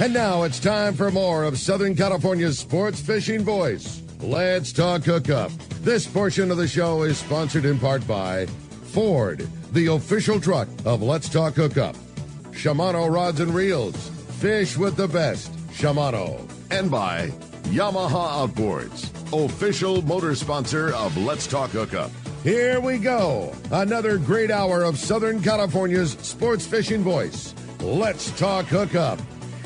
And now it's time for more of Southern California's sports fishing voice. Let's talk hookup. This portion of the show is sponsored in part by Ford, the official truck of Let's Talk Hookup. Shimano Rods and Reels. Fish with the best. Shimano. And by Yamaha Outboards, official motor sponsor of Let's Talk Hookup. Here we go. Another great hour of Southern California's sports fishing voice. Let's Talk Hookup.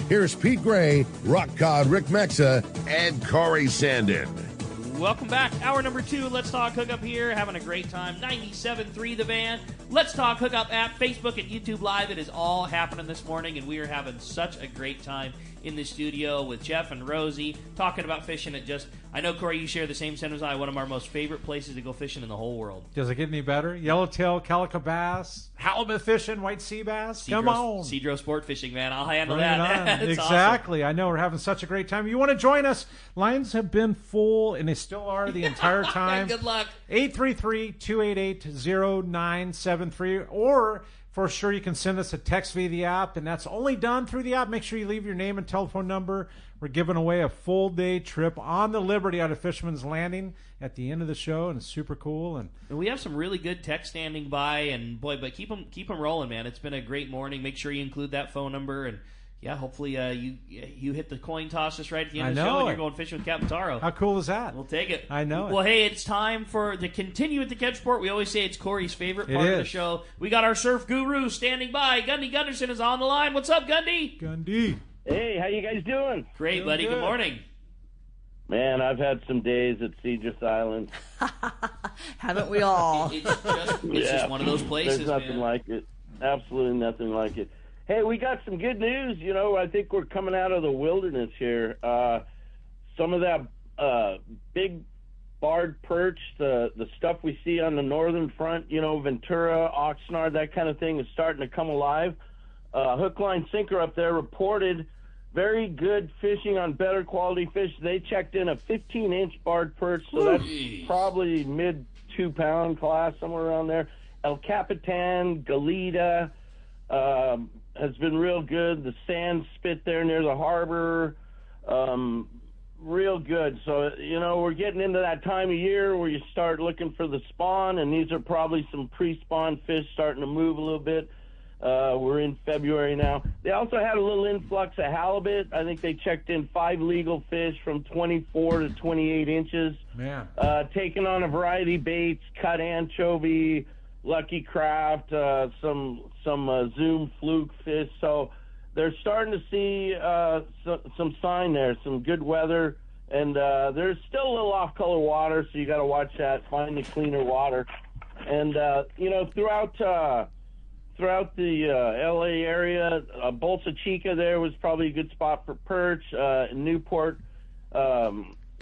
Here's Pete Gray, Rock Cod Rick Mexa, and Corey Sandin. Welcome back. Hour number 2, Let's Talk Hookup here. Having a great time. 97.3 The Van. Let's Talk Hookup app, Facebook, and YouTube Live. It is all happening this morning, and we are having such a great time in the studio with Jeff and Rosie talking about fishing at just, I know, Corey, you share the same sentiment as I, one of our most favorite places to go fishing in the whole world. Does it get any better? Yellowtail, calico bass, halibut fishing, white sea bass. Come on. Cedros Sportfishing, man. I'll handle Bring that. Exactly. Awesome. I know we're having such a great time. You want to join us? Lines have been full, and they still are the entire time. Good luck. 833-288-0973, or for sure you can send us a text via the app, and that's only done through the app. Make sure you leave your name and telephone number. We're giving away a full-day trip on the Liberty out of Fisherman's Landing at the end of the show, and it's super cool. And we have some really good text standing by, and boy, but keep them rolling, man. It's been a great morning. Make sure you include that phone number, and yeah, hopefully you hit the coin toss just right at the end of the show, and you're going fishing with Captain Taro. How cool is that? We'll take it. I know it. Well, hey, it's time to continue with the catch report. We always say it's Corey's favorite part of the show. We got our surf guru standing by. Gundy Gunderson is on the line. What's up, Gundy? Gundy. Hey, how you guys doing? Great, Doing buddy. Good morning. Man, I've had some days at Cedros Island. Haven't we all? It's just one of those places, There's nothing like it. Absolutely nothing like it. Hey, we got some good news. You know, I think we're coming out of the wilderness here. Some of that big barred perch, the stuff we see on the northern front, you know, Ventura, Oxnard, that kind of thing is starting to come alive. Hook, line, sinker up there reported very good fishing on better quality fish. They checked in a 15-inch barred perch, so that's probably mid 2-pound class, somewhere around there. El Capitan, Galita, has been real good. The sand spit there near the harbor, real good. So, you know, we're getting into that time of year where you start looking for the spawn, and these are probably some pre-spawn fish starting to move a little bit. We're in February now. They also had a little influx of halibut. I think they checked in 5 legal fish from 24 to 28 inches. Man. Taking on a variety of baits, cut anchovy, Lucky Craft, some Zoom fluke fish. So they're starting to see some sign there, some good weather. And there's still a little off-color water, so you got to watch that, find the cleaner water. And, you know, throughout the L.A. area, Bolsa Chica there was probably a good spot for perch. In Newport,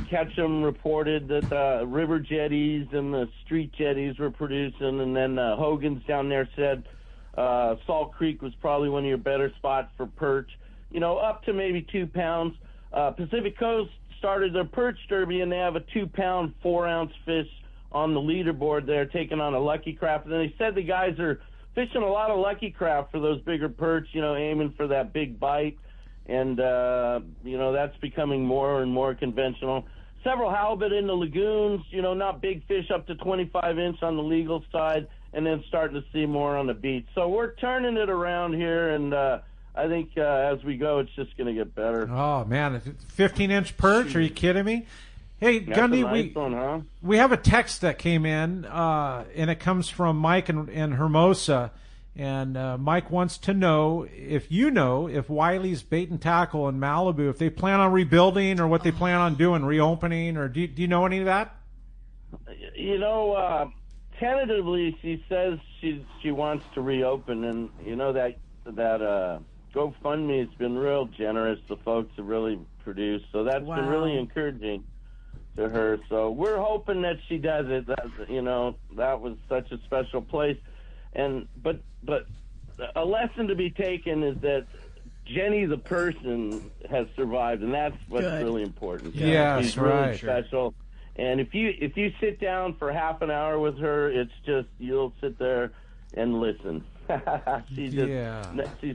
Ketchum reported that river jetties and the street jetties were producing, and then Hogan's down there said Salt Creek was probably one of your better spots for perch, you know, up to maybe 2 pounds. Pacific Coast started their perch derby, and they have a 2-pound, 4-ounce fish on the leaderboard there, taking on a Lucky Craft. And they said the guys are fishing a lot of Lucky Craft for those bigger perch, you know, aiming for that big bite. And, you know, that's becoming more and more conventional. Several halibut in the lagoons, you know, not big fish up to 25-inch on the legal side, and then starting to see more on the beach. So we're turning it around here, and I think as we go, it's just going to get better. Oh, man, 15-inch perch? Are you kidding me? Hey, That's Gundy, a nice one, huh? we have a text that came in, and it comes from Mike in Hermosa. And Mike wants to know if Wiley's Bait and Tackle in Malibu, if they plan on rebuilding or what they plan on doing, reopening, or do you know any of that? You know, tentatively she says she wants to reopen, and you know that GoFundMe has been real generous. The folks have really produced, so that's been really encouraging to her. So we're hoping that she does it. You know, that was such a special place. But a lesson to be taken is that Jenny the person has survived, and that's what's really important. Yes, She's really right. special. And if you sit down for half an hour with her, it's just you'll sit there and listen. She's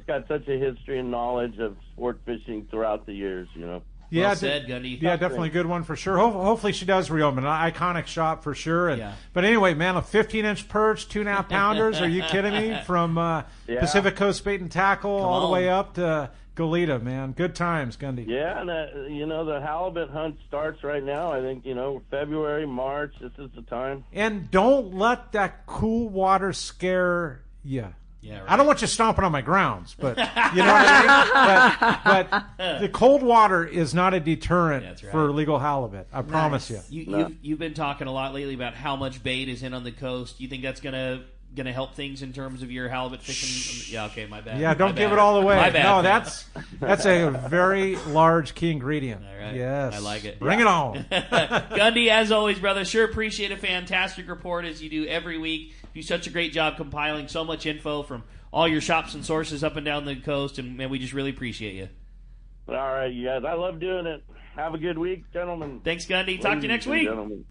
got such a history and knowledge of sport fishing throughout the years, Yeah, well said, Gundy. Yeah, definitely a good one for sure. Hopefully she does reopen. An iconic shot for sure. Yeah. But anyway, man, a 15-inch perch, 2.5 pounders. Are you kidding me? From Pacific Coast Bait and Tackle all the way up to Goleta, man. Good times, Gundy. Yeah, and the halibut hunt starts right now. I think February, March. This is the time. And don't let that cool water scare you. Yeah, right. I don't want you stomping on my grounds, but you know what I mean? But the cold water is not a deterrent for legal halibut. I promise you. You've been talking a lot lately about how much bait is in on the coast. You think that's gonna help things in terms of your halibut fishing? Yeah, okay, my bad. Yeah, don't give it all away. My bad, no, man. that's a very large key ingredient. All right. Yes. I like it. Bring it on. Gundy, as always, brother, sure appreciate a fantastic report as you do every week. You do such a great job compiling so much info from all your shops and sources up and down the coast, and man, we just really appreciate you. All right, you guys. I love doing it. Have a good week, gentlemen. Thanks, Gundy. Talk to you next week. Gentlemen.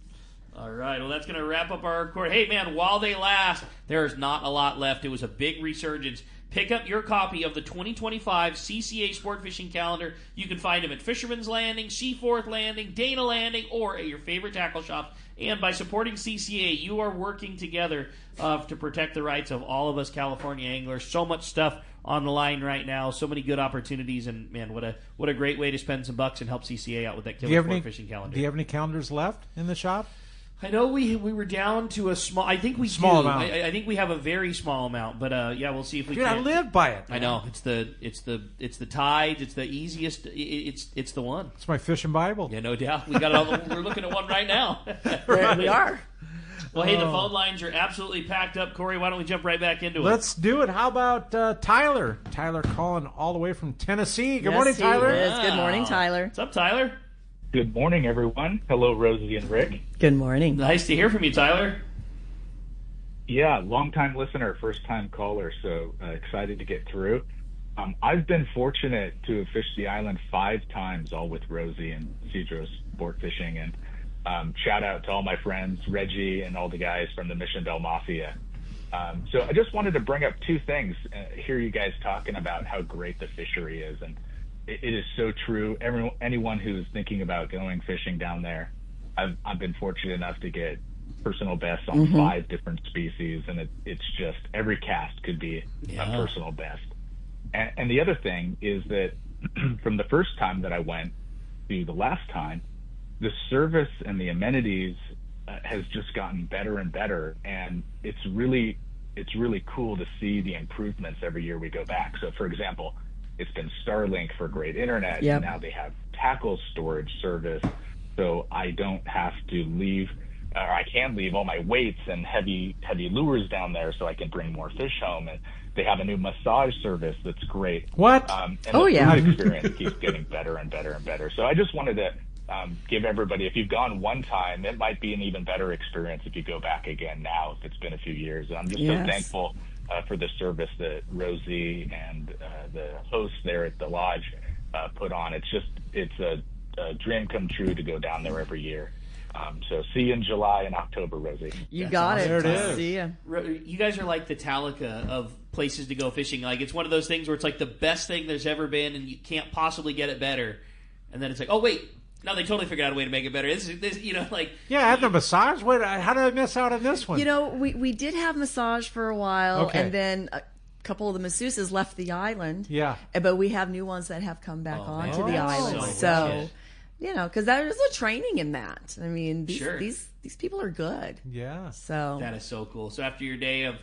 All right, well, that's going to wrap up our report. Hey, man, while they last, there's not a lot left. It was a big resurgence. Pick up your copy of the 2025 CCA Sport Fishing Calendar. You can find them at Fisherman's Landing, Seaforth Landing, Dana Landing, or at your favorite tackle shop. And by supporting CCA, you are working together to protect the rights of all of us California anglers. So much stuff on the line right now. So many good opportunities. And, man, what a great way to spend some bucks and help CCA out with that killer sport fishing calendar. Do you have any calendars left in the shop? I know we were down to a small. I think we small do. amount. I think we have a very small amount, but yeah, we'll see if we Dude, can. I live by it. I know it's the tides. It's the easiest. It's the one. It's my fishing Bible. Yeah, no doubt. We got it all. We're looking at one right now. There we are. Well, hey, the phone lines are absolutely packed up. Corey, why don't we jump right back into it? Let's do it. How about Tyler? Tyler calling all the way from Tennessee. Good morning, Yes, Tyler. he is. Good morning, Tyler. What's up, Tyler? Good morning, everyone. Hello, Rosie and Rick. Good morning. Nice to hear from you, Tyler. Yeah, long-time listener, first-time caller, so excited to get through. I've been fortunate to have fished the island 5 times, all with Rosie and Cedros Sport Fishing, and shout out to all my friends, Reggie, and all the guys from the Mission Bell Mafia. So I just wanted to bring up 2 things, hear you guys talking about how great the fishery is, and it is so true. Anyone who's thinking about going fishing down there, I've been fortunate enough to get personal bests on 5 different species, and it's just every cast could be a personal best. And the other thing is that from the first time that I went to the last time, the service and the amenities has just gotten better and better, and it's really cool to see the improvements every year we go back. So, for example, it's been Starlink for great internet. Yep. And now they have tackle storage service, so I don't have to leave, or I can leave all my weights and heavy lures down there, so I can bring more fish home. And they have a new massage service that's great. What? And the food experience keeps getting better and better and better. So I just wanted to give everybody, if you've gone one time, it might be an even better experience if you go back again now, if it's been a few years. And I'm just so thankful for the service that Rosie and the hosts there at the lodge put on. It's a dream come true to go down there every year. So see you in July and October, Rosie. You got it. There it is. See ya. You guys are like the Talica of places to go fishing. Like, it's one of those things where it's like the best thing there's ever been, and you can't possibly get it better. And then it's like, oh wait, no, they totally figured out a way to make it better. This like Yeah, I had the massage. Wait, how did I miss out on this one? You know, we did have massage for a while, Okay. and then a couple of the masseuses left the island. Yeah. But we have new ones that have come back onto the island. so So, good. you know, because there's a training in that. I mean, these people are good. Yeah. So That is so cool. So after your day of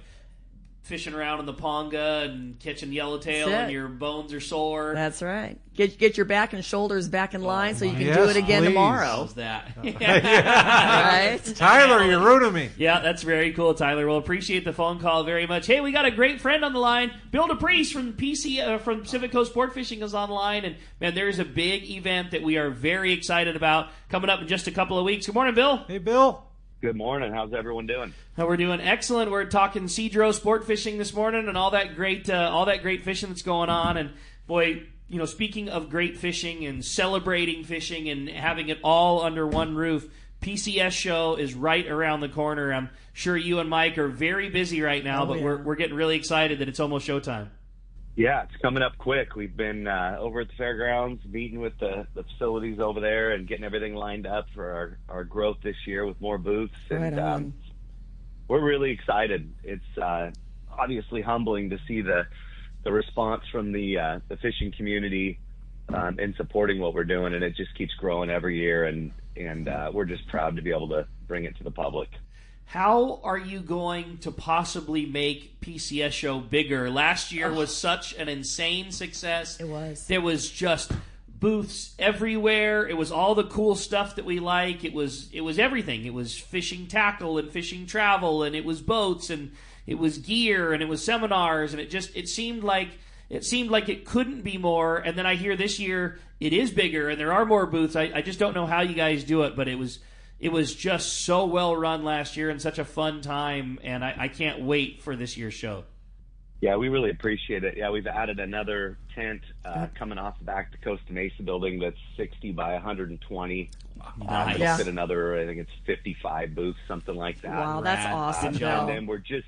fishing around in the Ponga and catching yellowtail That's and it. your bones are sore. that's right. Get your back and shoulders back in line so you can do Yes, it again please. tomorrow. How's that? Right? Tyler, you're ruining me. Yeah, that's very cool, Tyler. We'll appreciate the phone call very much. Hey, we got a great friend on the line. Bill DePriest from Pacific Coast Sport Fishing is on the line. And, man, there's a big event that we are very excited about coming up in just a couple of weeks. Good morning, Bill. Hey, Bill. Good morning. How's everyone doing? We're doing excellent. We're talking Cedros sport fishing this morning and all that great fishing that's going on. And boy, you know, speaking of great fishing and celebrating fishing and having it all under one roof, PCS show is right around the corner. I'm sure you and Mike are very busy right now, but we're getting really excited that it's almost showtime. Yeah, it's coming up quick. We've been over at the fairgrounds, meeting with the facilities over there and getting everything lined up for our growth this year with more booths. And we're really excited. It's obviously humbling to see the response from the fishing community in supporting what we're doing, and it just keeps growing every year, and we're just proud to be able to bring it to the public. How are you going to possibly make PCS show bigger? Last year was such an insane success. It was. There was just booths everywhere. It was all the cool stuff that we like. It was everything. It was fishing tackle and fishing travel, and it was boats, and it was gear, and it was seminars, and it seemed like it couldn't be more. And then I hear this year it is bigger and there are more booths. I just don't know how you guys do it, but it was just so well run last year and such a fun time, and I can't wait for this ye's show. Yeah, we really appreciate it. Yeah, we've added another tent coming off the back of the Costa Mesa building that's 60 by 120. Nice. It'll fit another, I think it's 55 booths, something like that. Wow, that's awesome, Bill. And then we're just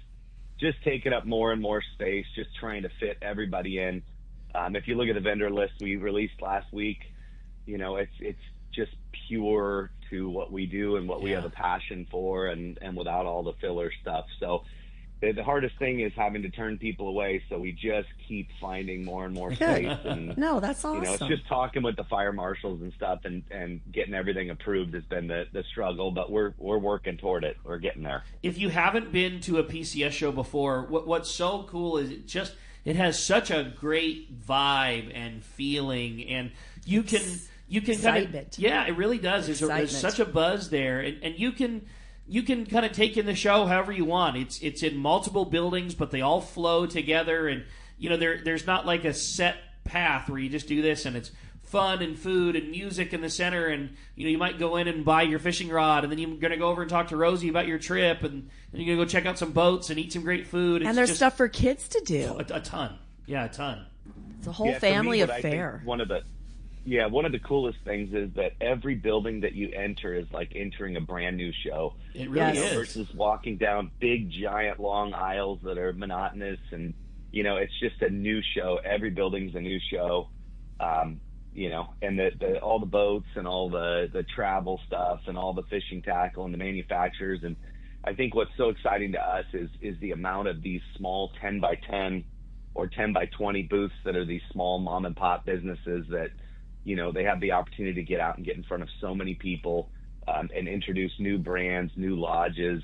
taking up more and more space, just trying to fit everybody in. If you look at the vendor list we released last week, it's just pure to what we do and what we have a passion for, and without all the filler stuff. So the hardest thing is having to turn people away, so we just keep finding more and more space. And, no, that's awesome. It's just talking with the fire marshals and stuff and getting everything approved has been the struggle, but we're working toward it. We're getting there. If you haven't been to a PCS show before, what's so cool is it has such a great vibe and feeling, and you can kind of, it really does. There's such a buzz there, and you can kind of take in the show however you want. It's in multiple buildings, but they all flow together, and there's not like a set path where you just do this and it's fun and food and music in the center, and you might go in and buy your fishing rod, and then you're going to go over and talk to Rosie about your trip, and then you're going to go check out some boats and eat some great food. And there's stuff for kids to do. A ton. Yeah, a ton. It's a whole family affair. One of the coolest things is that every building that you enter is like entering a brand new show. It really is. Versus walking down big, giant, long aisles that are monotonous, and it's just a new show. Every building's a new show. And all the boats and all the travel stuff and all the fishing tackle and the manufacturers. And I think what's so exciting to us is the amount of these small 10 by 10 or 10 by 20 booths that are these small mom and pop businesses that, they have the opportunity to get out and get in front of so many people and introduce new brands, new lodges,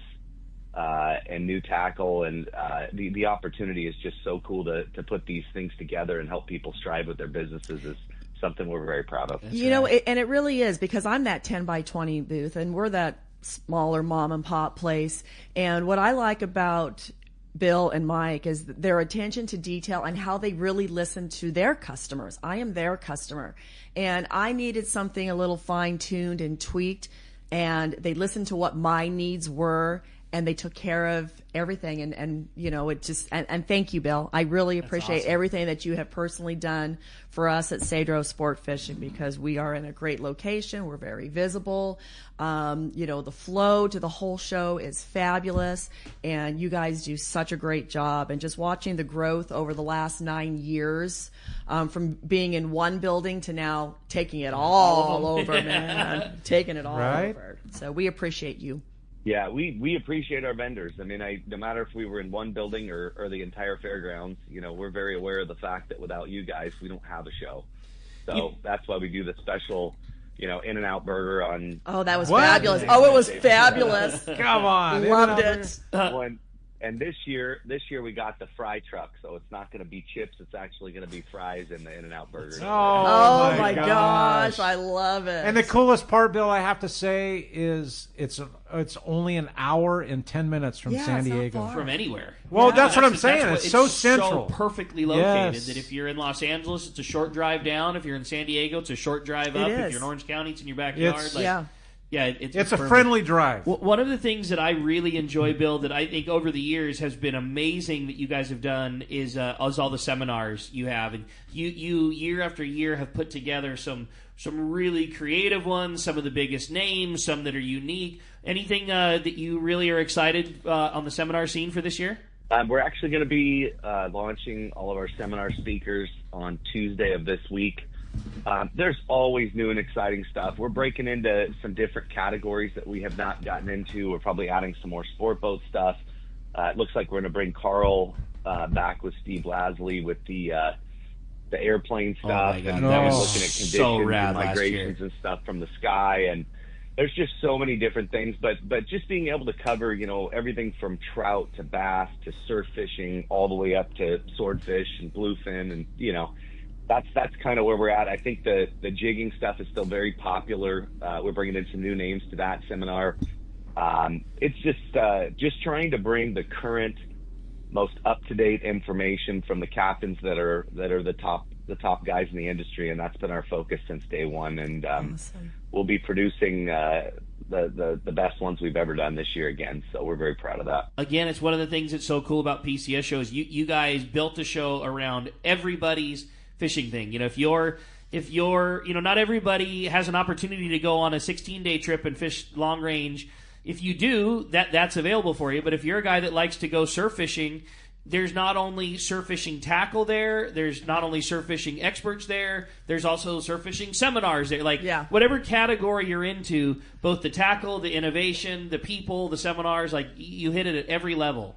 and new tackle. And the opportunity is just so cool to put these things together and help people strive with their businesses is something we're very proud of. And it really is, because I'm that 10 by 20 booth, and we're that smaller mom and pop place. And what I like about Bill and Mike is their attention to detail and how they really listen to their customers. I am their customer, and I needed something a little fine-tuned and tweaked, and they listened to what my needs were, and they took care of everything. And it just, and thank you, Bill. I really appreciate everything that you have personally done for us at Cedros Sportfishing, because we are in a great location. We're very visible. The flow to the whole show is fabulous, and you guys do such a great job. And just watching the growth over the last 9 years, from being in one building to now taking it all over, man. Taking it all over. So we appreciate you. Yeah, we appreciate our vendors. I mean, no matter if we were in one building or the entire fairgrounds, we're very aware of the fact that without you guys, we don't have a show. So that's why we do the special, In-N-Out burger on. Oh, that was fabulous. Oh, it was fabulous. Come on. Loved it. And this year we got the fry truck, so it's not going to be chips. It's actually going to be fries in the In-N-Out burger. Oh my gosh, I love it. And the coolest part, Bill, I have to say, is it's only an hour and 10 minutes from San Diego. From anywhere. Well, that's what I'm saying. It's so central. So perfectly located that if you're in Los Angeles, it's a short drive down. If you're in San Diego, it's a short drive up. If you're in Orange County, it's in your backyard. Yeah, It's a perfect. friendly drive. Well, one of the things that I really enjoy, Bill, that I think over the years has been amazing that you guys have done is all the seminars you have, and you year after year have put together some really creative ones, some of the biggest names, some that are unique. Anything that you really are excited on the seminar scene for this year? We're actually going to be launching all of our seminar speakers on Tuesday of this week. There's always new and exciting stuff. We're breaking into some different categories that we have not gotten into. We're probably adding some more sport boat stuff. It looks like we're going to bring Carl back with Steve Lasley with the airplane stuff. Oh my God, and that was looking at conditions so rad and last migrations year. and stuff from the sky. And there's just so many different things. But just being able to cover, everything from trout to bass to surf fishing all the way up to swordfish and bluefin and, that's kind of where we're at. I think the jigging stuff is still very popular. We're bringing in some new names to that seminar. It's just trying to bring the current, most up-to-date information from the captains that are the top guys in the industry, and that's been our focus since day one. And Awesome. We'll be producing the best ones we've ever done this year again. So we're very proud of that. Again, it's one of the things that's so cool about PCS shows. You guys built a show around everybody's fishing thing. If you're not everybody has an opportunity to go on a 16-day trip and fish long range. If you do, that's available for you. But if you're a guy that likes to go surf fishing, there's not only surf fishing tackle there, there's not only surf fishing experts there, there's also surf fishing seminars there. Whatever category you're into, both the tackle, the innovation, the people, the seminars, you hit it at every level.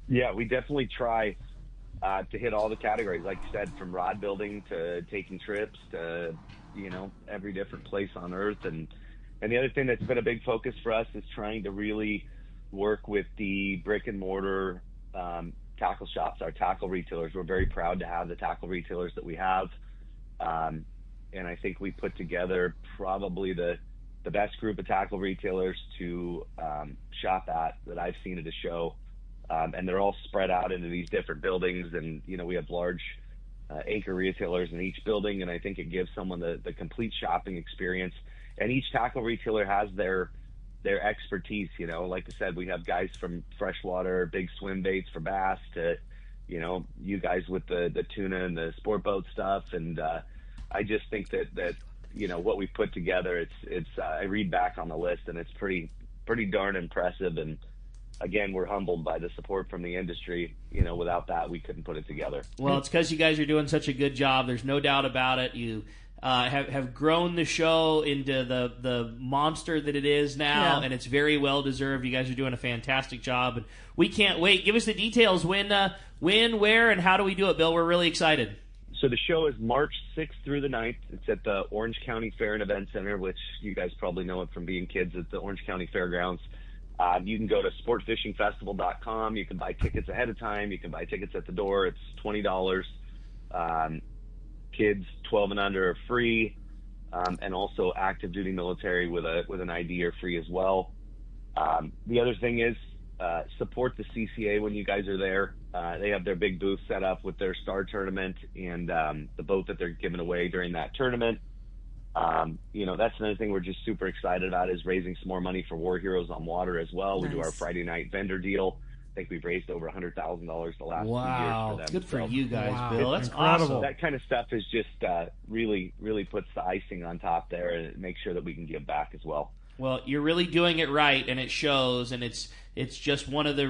Yeah, we definitely try to hit all the categories, like you said, from rod building to taking trips to, every different place on earth. And the other thing that's been a big focus for us is trying to really work with the brick and mortar tackle shops, our tackle retailers. We're very proud to have the tackle retailers that we have. And I think we put together probably the best group of tackle retailers to shop at that I've seen at a show. And they're all spread out into these different buildings. And, we have large anchor retailers in each building. And I think it gives someone the complete shopping experience. And each tackle retailer has their expertise. Like I said, we have guys from freshwater, big swim baits for bass to, you guys with the tuna and the sport boat stuff. And I just think that what we put together, it's I read back on the list and it's pretty darn impressive. And again, we're humbled by the support from the industry. Without that, we couldn't put it together. Well, it's because you guys are doing such a good job. There's no doubt about it. You have grown the show into the monster that it is now, and it's very well deserved. You guys are doing a fantastic job, and we can't wait. Give us the details. When, where, and how do we do it, Bill? We're really excited. So the show is March 6th through the 9th. It's at the Orange County Fair and Event Center, which you guys probably know it from being kids at the Orange County Fairgrounds. You can go to sportfishingfestival.com. You can buy tickets ahead of time. You can buy tickets at the door. It's $20. Kids 12 and under are free, and also active duty military with an ID are free as well. The other thing is support the CCA when you guys are there. They have their big booth set up with their star tournament and the boat that they're giving away during that tournament. That's another thing we're just super excited about is raising some more money for War Heroes on Water as well. Nice. We do our Friday night vendor deal. I think we've raised over $100,000 the last 2 years Wow, for them. good for you guys, Wow. Bill. That's Incredible. awesome. That kind of stuff is just really puts the icing on top there, and it makes sure that we can give back as well. Well, you're really doing it right, and it shows, and it's just one of the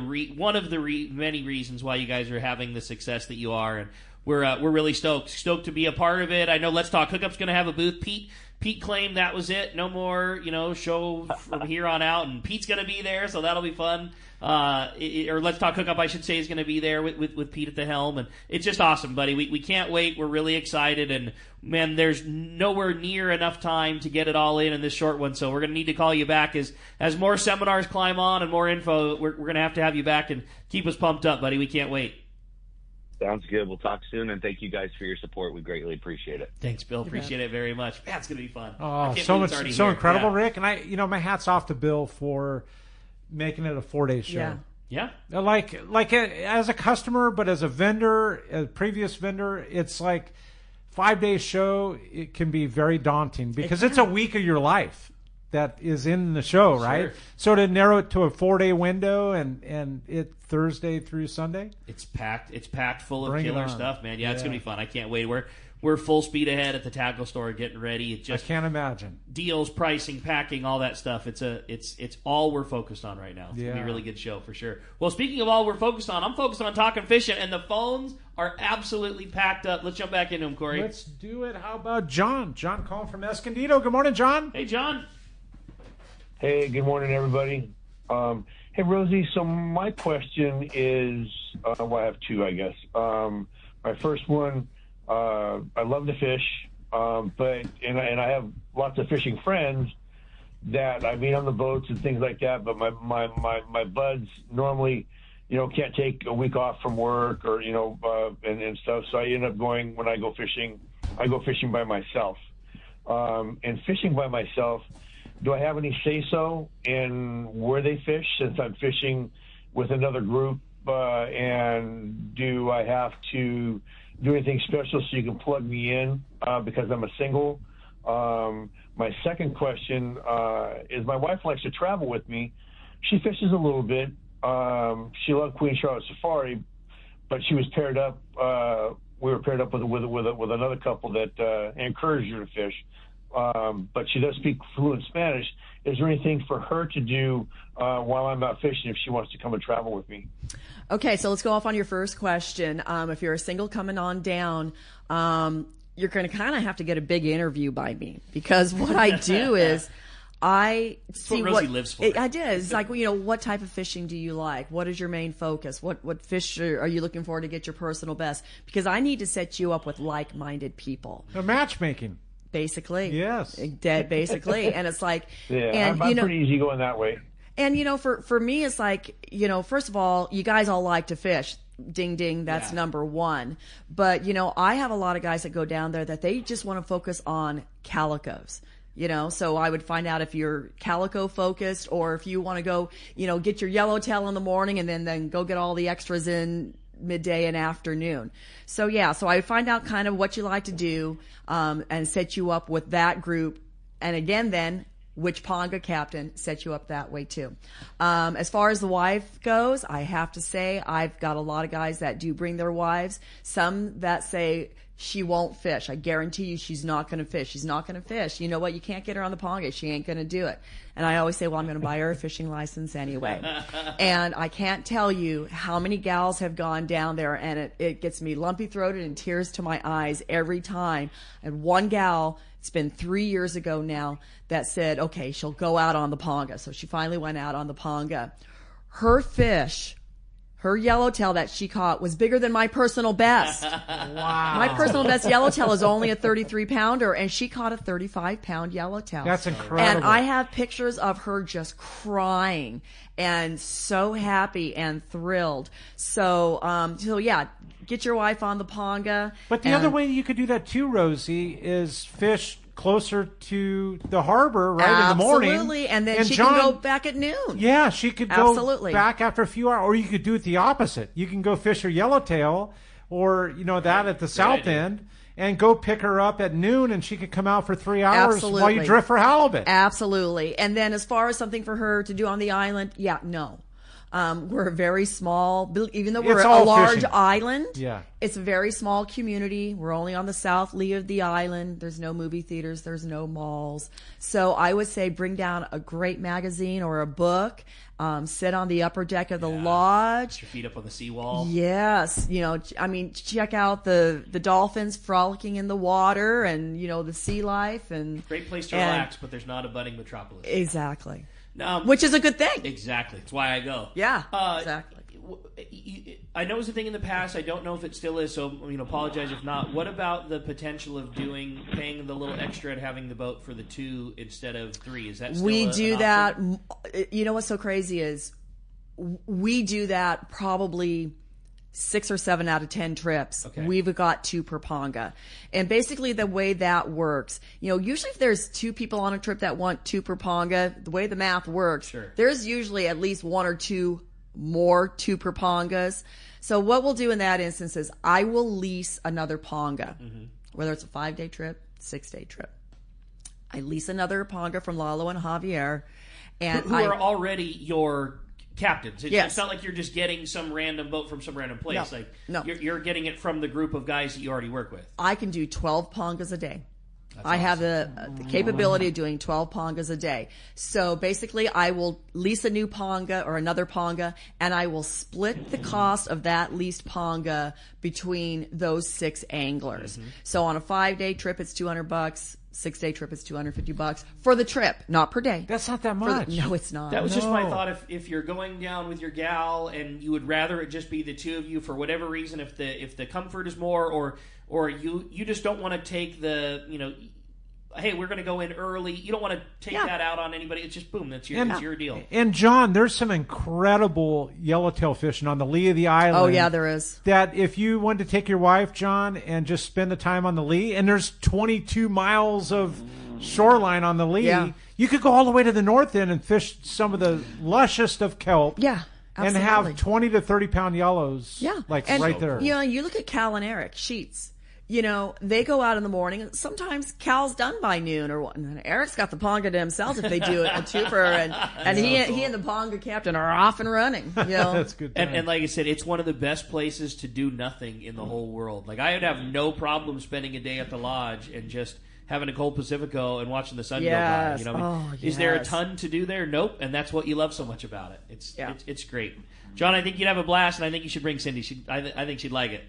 many reasons why you guys are having the success that you are, and we're really stoked to be a part of it. I know Let's Talk Hookup's going to have a booth. Pete claimed that was it. No more, show from here on out, and Pete's going to be there, so that'll be fun. Or Let's Talk Hookup, I should say, is going to be there with Pete at the helm, and it's just awesome, buddy. We can't wait. We're really excited, and man, there's nowhere near enough time to get it all in this short one, so we're going to need to call you back as more seminars climb on and more info. We're going to have you back and keep us pumped up, buddy. We can't wait. Sounds good. We'll talk soon, and thank you guys for your support. We greatly appreciate it. Thanks, Bill. Appreciate it very much. Man, it's going to be fun. Oh, so incredible, Yeah. Rick. And my hat's off to Bill for making it a 4-day show. Yeah. Yeah. Like as a customer, but as a vendor, a previous vendor, it's like 5-day show. It can be very daunting because it's a week of your life. that is in the show, right? Sure. So to narrow it to a 4-day window and it Thursday through Sunday? It's packed. It's packed full of Bring it killer on. stuff, man. Yeah, it's gonna be fun. I can't wait. We're full speed ahead at the tackle store, getting ready. It's just I can't imagine. deals, pricing, packing, all that stuff. It's all we're focused on right now. It's gonna be a Yeah. really good show for sure. Well, speaking of all we're focused on, I'm focused on talking fishing, and the phones are absolutely packed up. Let's jump back into them, Corey. Let's do it. How about John? John calling from Escondido. Good morning, John. Hey, John. Hey, good morning, everybody. Hey, Rosie, so my question is, well, I have two, I guess. My first one, I love to fish, but I have lots of fishing friends that I meet on the boats and things like that, but my buds normally, can't take a week off from work or, and stuff, so I end up going, when I go fishing by myself. And fishing by myself, do I have any say-so in where they fish since I'm fishing with another group? And do I have to do anything special so you can plug me in because I'm a single? My second question is my wife likes to travel with me. She fishes a little bit. She loved Queen Charlotte Safari, but she was paired up. We were paired up with another couple that encouraged her to fish. But she does speak fluent Spanish. Is there anything for her to do while I'm out fishing if she wants to come and travel with me? Okay, so let's go off on your first question. If you're a single coming on down, you're going to kind of have to get a big interview by me because what I do is I see what Rosie lives for. I did. It's like, what type of fishing do you like? What is your main focus? What fish are you looking for to get your personal best? Because I need to set you up with like-minded people. Matchmaking. Basically. Yes. Dead, basically. And it's like... Yeah, and, I'm pretty easy going that way. And, for me, it's like, first of all, you guys all like to fish. Ding, ding, that's number one. But, I have a lot of guys that go down there that they just want to focus on calicos. So I would find out if you're calico focused or if you want to go, get your yellowtail in the morning and then go get all the extras in midday and afternoon. So I find out kind of what you like to do and set you up with that group. And again, then which Ponga captain set you up that way too. As far as the wife goes, I have to say I've got a lot of guys that do bring their wives. Some that say she won't fish. I guarantee you she's not going to fish. She's not going to fish. You know what? You can't get her on the Ponga. She ain't going to do it. And I always say, well, I'm going to buy her a fishing license anyway. And I can't tell you how many gals have gone down there, and it gets me lumpy-throated and tears to my eyes every time. And one gal, it's been 3 years ago now, that said, okay, she'll go out on the Ponga. So she finally went out on the Ponga. Her fish... Her yellowtail that she caught was bigger than my personal best. Wow. My personal best yellowtail is only a 33-pounder, and she caught a 35-pound yellowtail. That's incredible. And I have pictures of her just crying and so happy and thrilled. So yeah, get your wife on the Ponga. But the other way you could do that too, Rosie, is fish closer to the harbor, right, in the morning. Absolutely, and then she can go back at noon. Yeah, she could go back after a few hours, or you could do it the opposite. You can go fish her yellowtail, or that at the south end, and go pick her up at noon, and she could come out for 3 hours while you drift for halibut. Absolutely. And then as far as something for her to do on the island, no. We're very small, even though we're a large island. Yeah. It's a very small community. We're only on the south lee of the island. There's no movie theaters. There's no malls. So I would say bring down a great magazine or a book. Sit on the upper deck of the lodge. Put your feet up on the seawall. Yes. Check out the dolphins frolicking in the water and, the sea life. And great place to relax, but there's not a budding metropolis. Exactly. Which is a good thing. Exactly. That's why I go. Yeah, exactly. I know it was a thing in the past. I don't know if it still is, so apologize if not. What about the potential of paying the little extra and having the boat for the 2 instead of 3? Is that still we do an that? option? You know what's so crazy is we do that probably 6 or 7 out of 10 trips. Okay. We've got 2 per Ponga. And basically the way that works, usually if there's 2 people on a trip that want 2 per Ponga, the way the math works, there's usually at least 1 or 2 more 2 per Pongas. So what we'll do in that instance is I will lease another Ponga, whether it's a 5-day trip, 6-day trip. I lease another ponga from Lalo and Javier. And who are already your captains. Yes. It's not like you're just getting some random boat from some random place. No. You're getting it from the group of guys that you already work with. I can do 12 pongas a day. That's I awesome. have the capability of doing 12 pongas a day. So basically, I will lease a new ponga or another ponga, and I will split the cost of that leased ponga between those 6 anglers. Mm-hmm. So on a 5-day trip, it's $200. 6-day trip is $250 for the trip, not per day. That's not that much. No, it's not. That was just my thought. If you're going down with your gal and you would rather it just be the two of you for whatever reason, if the comfort is more, or you just don't want to take the, hey, we're going to go in early. You don't want to take that out on anybody. It's just boom. It's your deal. And John, there's some incredible yellowtail fishing on the lee of the island. Oh yeah, there is. That if you wanted to take your wife, John, and just spend the time on the lee, and there's 22 miles of shoreline on the lee, you could go all the way to the north end and fish some of the lushest of kelp. Yeah. Absolutely. And have 20 to 30 pound yellows. Yeah. And, right there. You look at Cal and Eric Sheets. They go out in the morning, and sometimes Cal's done by noon or what. And then Eric's got the ponga to himself if they do a twofer, and he and the ponga captain are off and running. That's good. And like I said, it's one of the best places to do nothing in the whole world. Like I would have no problem spending a day at the lodge and just having a cold Pacifico and watching the sun go by. Is there a ton to do there? Nope. And that's what you love so much about it. It's great. John, I think you'd have a blast, and I think you should bring Cindy. I think she'd like it.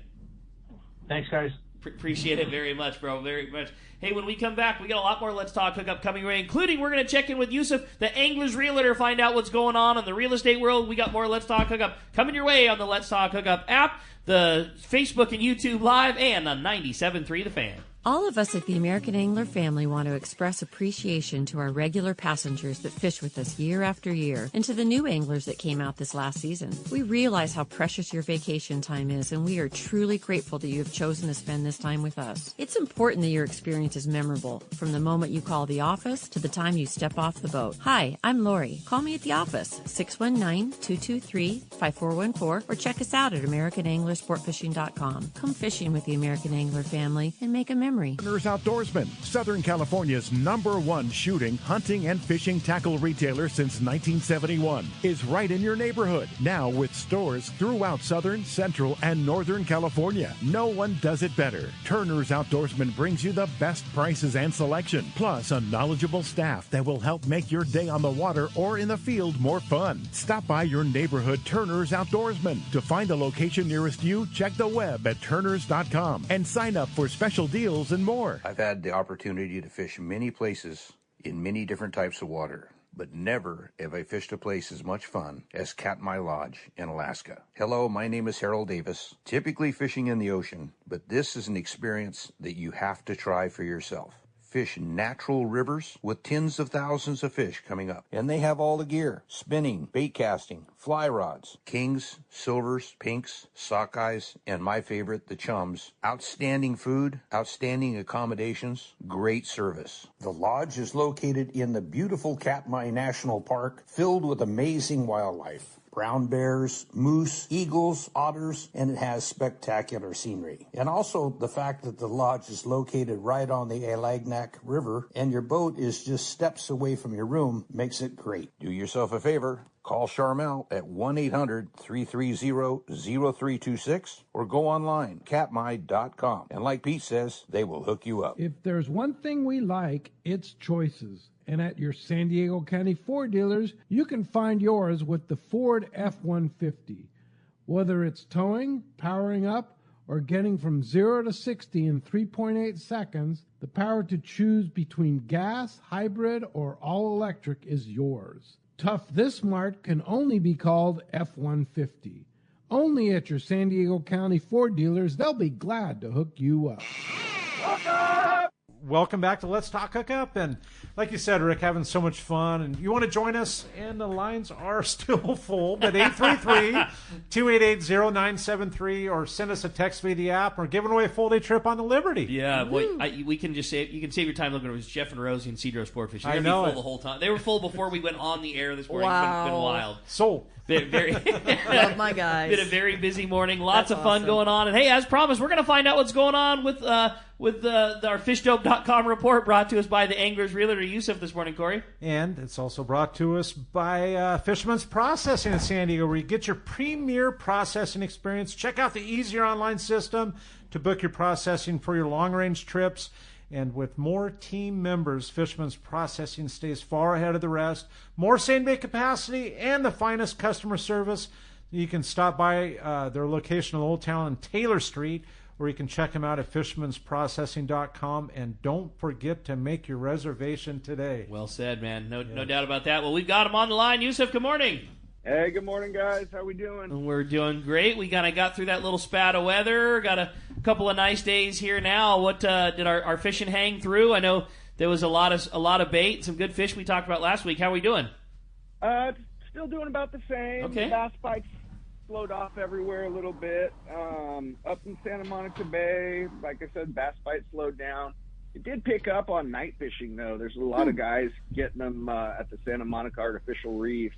Thanks, guys. Appreciate it very much, bro. Very much. Hey, when we come back, we got a lot more Let's Talk Hookup coming away, including we're going to check in with Yusuf, the Angler's Realtor, find out what's going on in the real estate world. We got more Let's Talk Hookup coming your way on the Let's Talk Hookup app, the Facebook and YouTube Live, and on 97.3 The Fan. All of us at the American Angler family want to express appreciation to our regular passengers that fish with us year after year, and to the new anglers that came out this last season. We realize how precious your vacation time is, and we are truly grateful that you have chosen to spend this time with us. It's important that your experience is memorable, from the moment you call the office to the time you step off the boat. Hi, I'm Lori. Call me at the office, 619-223-5414, or check us out at AmericanAnglerSportFishing.com. Come fishing with the American Angler family and make a memory. Turner's Outdoorsman, Southern California's #1 shooting, hunting, and fishing tackle retailer since 1971, is right in your neighborhood. Now with stores throughout Southern, Central, and Northern California. No one does it better. Turner's Outdoorsman brings you the best prices and selection, plus a knowledgeable staff that will help make your day on the water or in the field more fun. Stop by your neighborhood Turner's Outdoorsman. To find a location nearest you, check the web at turners.com and sign up for special deals and more. I've had the opportunity to fish many places in many different types of water, but never have I fished a place as much fun as Katmai Lodge in Alaska. Hello, my name is Harold Davis, typically fishing in the ocean, but this is an experience that you have to try for yourself. Fish natural rivers with tens of thousands of fish coming up. And they have all the gear: spinning, bait casting, fly rods, kings, silvers, pinks, sockeyes, and my favorite, the chums. Outstanding food, outstanding accommodations, great service. The lodge is located in the beautiful Katmai National Park, filled with amazing wildlife. Brown bears, moose, eagles, otters, and it has spectacular scenery. And also the fact that the lodge is located right on the Alagnak River and your boat is just steps away from your room makes it great. Do yourself a favor. Call Charmel at 1-800-330-0326 or go online, katmai.com. And like Pete says, they will hook you up. If there's one thing we like, it's choices. And at your San Diego County Ford dealers, you can find yours with the Ford F-150. Whether it's towing, powering up, or getting from 0 to 60 in 3.8 seconds, the power to choose between gas, hybrid, or all-electric is yours. Tough this smart can only be called F-150. Only at your San Diego County Ford dealers, they'll be glad to hook you up. Welcome back to Let's Talk Hookup, and like you said, Rick, having so much fun, and you want to join us, and the lines are still full, but 833-288-0973, or send us a text via the app, or giving away a full-day trip on the Liberty. Yeah, boy, we can just save, you can save your time looking at it. It was Jeff and Rosie and Cedros Sportfishing. I They're know full the whole time. They were full before we went on the air this morning. Wow. It's been wild. Sold. Very Love my guys. Been a very busy morning. Lots That's of fun awesome. going on. And hey, as promised, we're going to find out what's going on with with our fishdope.com report brought to us by the Anglers Realtor Yusuf this morning, Corey. And it's also brought to us by Fisherman's Processing in San Diego, where you get your premier processing experience. Check out the easier online system to book your processing for your long-range trips. And with more team members, Fisherman's Processing stays far ahead of the rest. More same-day capacity and the finest customer service. You can stop by their location in Old Town on Taylor Street, or you can check them out at fishermansprocessing.com. And don't forget to make your reservation today. Well said, man. No doubt about that. Well, we've got him on the line. Yusuf, good morning. Hey, good morning, guys. How we doing? We're doing great. We kind of got through that little spat of weather. Got a couple of nice days here now. What did our fishing hang through? I know there was a lot of bait, some good fish we talked about last week. How are we doing? Still doing about the same. Okay. Bass bites slowed off everywhere a little bit. Up in Santa Monica Bay, like I said, bass bites slowed down. It did pick up on night fishing, though. There's a lot of guys getting them at the Santa Monica Artificial Reef,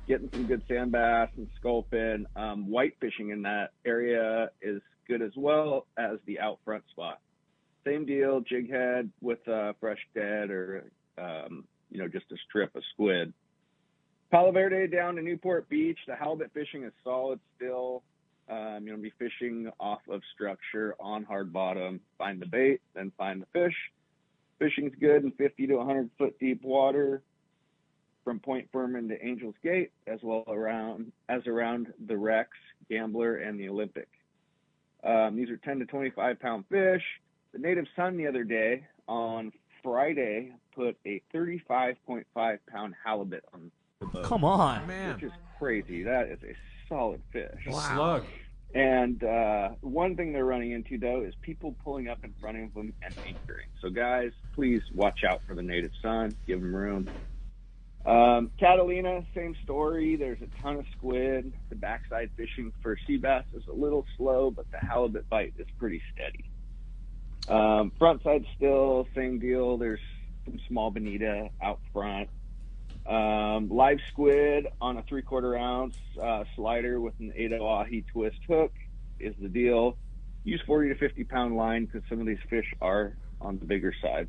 getting some good sand bass and sculpin. White fishing in that area is good as well as the out front spot. Same deal, jig head with fresh dead or, just a strip of squid. Palo Verde down to Newport Beach. The halibut fishing is solid still. Be fishing off of structure on hard bottom. Find the bait, then find the fish. Fishing's good in 50 to 100 foot deep water from Point Furman to Angel's Gate, as well as around the Rex, Gambler, and the Olympic. These are 10 to 25 pound fish. The Native Sun the other day on Friday put a 35.5 pound halibut on the boat. Come on, man. Which is crazy. That is a solid fish. Wow. Slug. And one thing they're running into, though, is people pulling up in front of them and anchoring. So, guys, please watch out for the Native Sun. Give them room. Catalina, same story. There's a ton of squid. The backside fishing for sea bass is a little slow, but the halibut bite is pretty steady. Front side still, same deal. There's some small bonita out front. Live squid on a 3/4 ounce slider with an 8/0 ahi twist hook is the deal. Use 40 to 50 pound line because some of these fish are on the bigger side.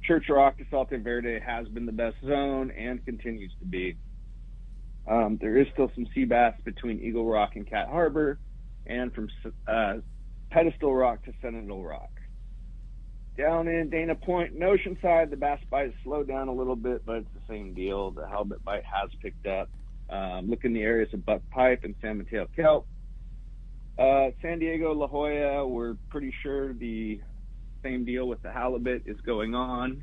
Church Rock to Salte Verde has been the best zone and continues to be. There is still some sea bass between Eagle Rock and Cat Harbor, and from Pedestal Rock to Sentinel Rock. Down in Dana Point and Oceanside, the bass bite slowed down a little bit, but it's the same deal. The halibut bite has picked up. Look in the areas of Buck Pipe and San Mateo Kelp. San Diego, La Jolla, we're pretty sure the same deal with the halibut is going on.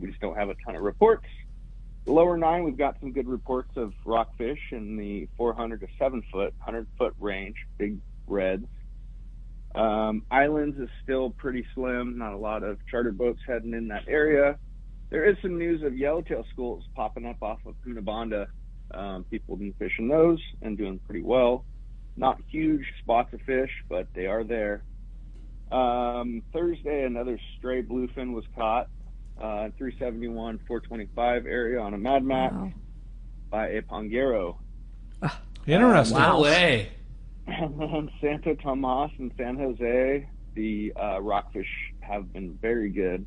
We just don't have a ton of reports. The lower 9, we've got some good reports of rockfish in the 400 to 7 foot, 100 foot range, big reds. Islands is still pretty slim, not a lot of charter boats heading in that area. There is some news of yellowtail schools popping up off of Punabanda. People have been fishing those and doing pretty well. Not huge spots of fish, but they are there. Thursday, another stray bluefin was caught 371, 425 area on a Mad Max by a Pongero. Interesting. No way. And then Santo Tomas and San Jose, the rockfish have been very good,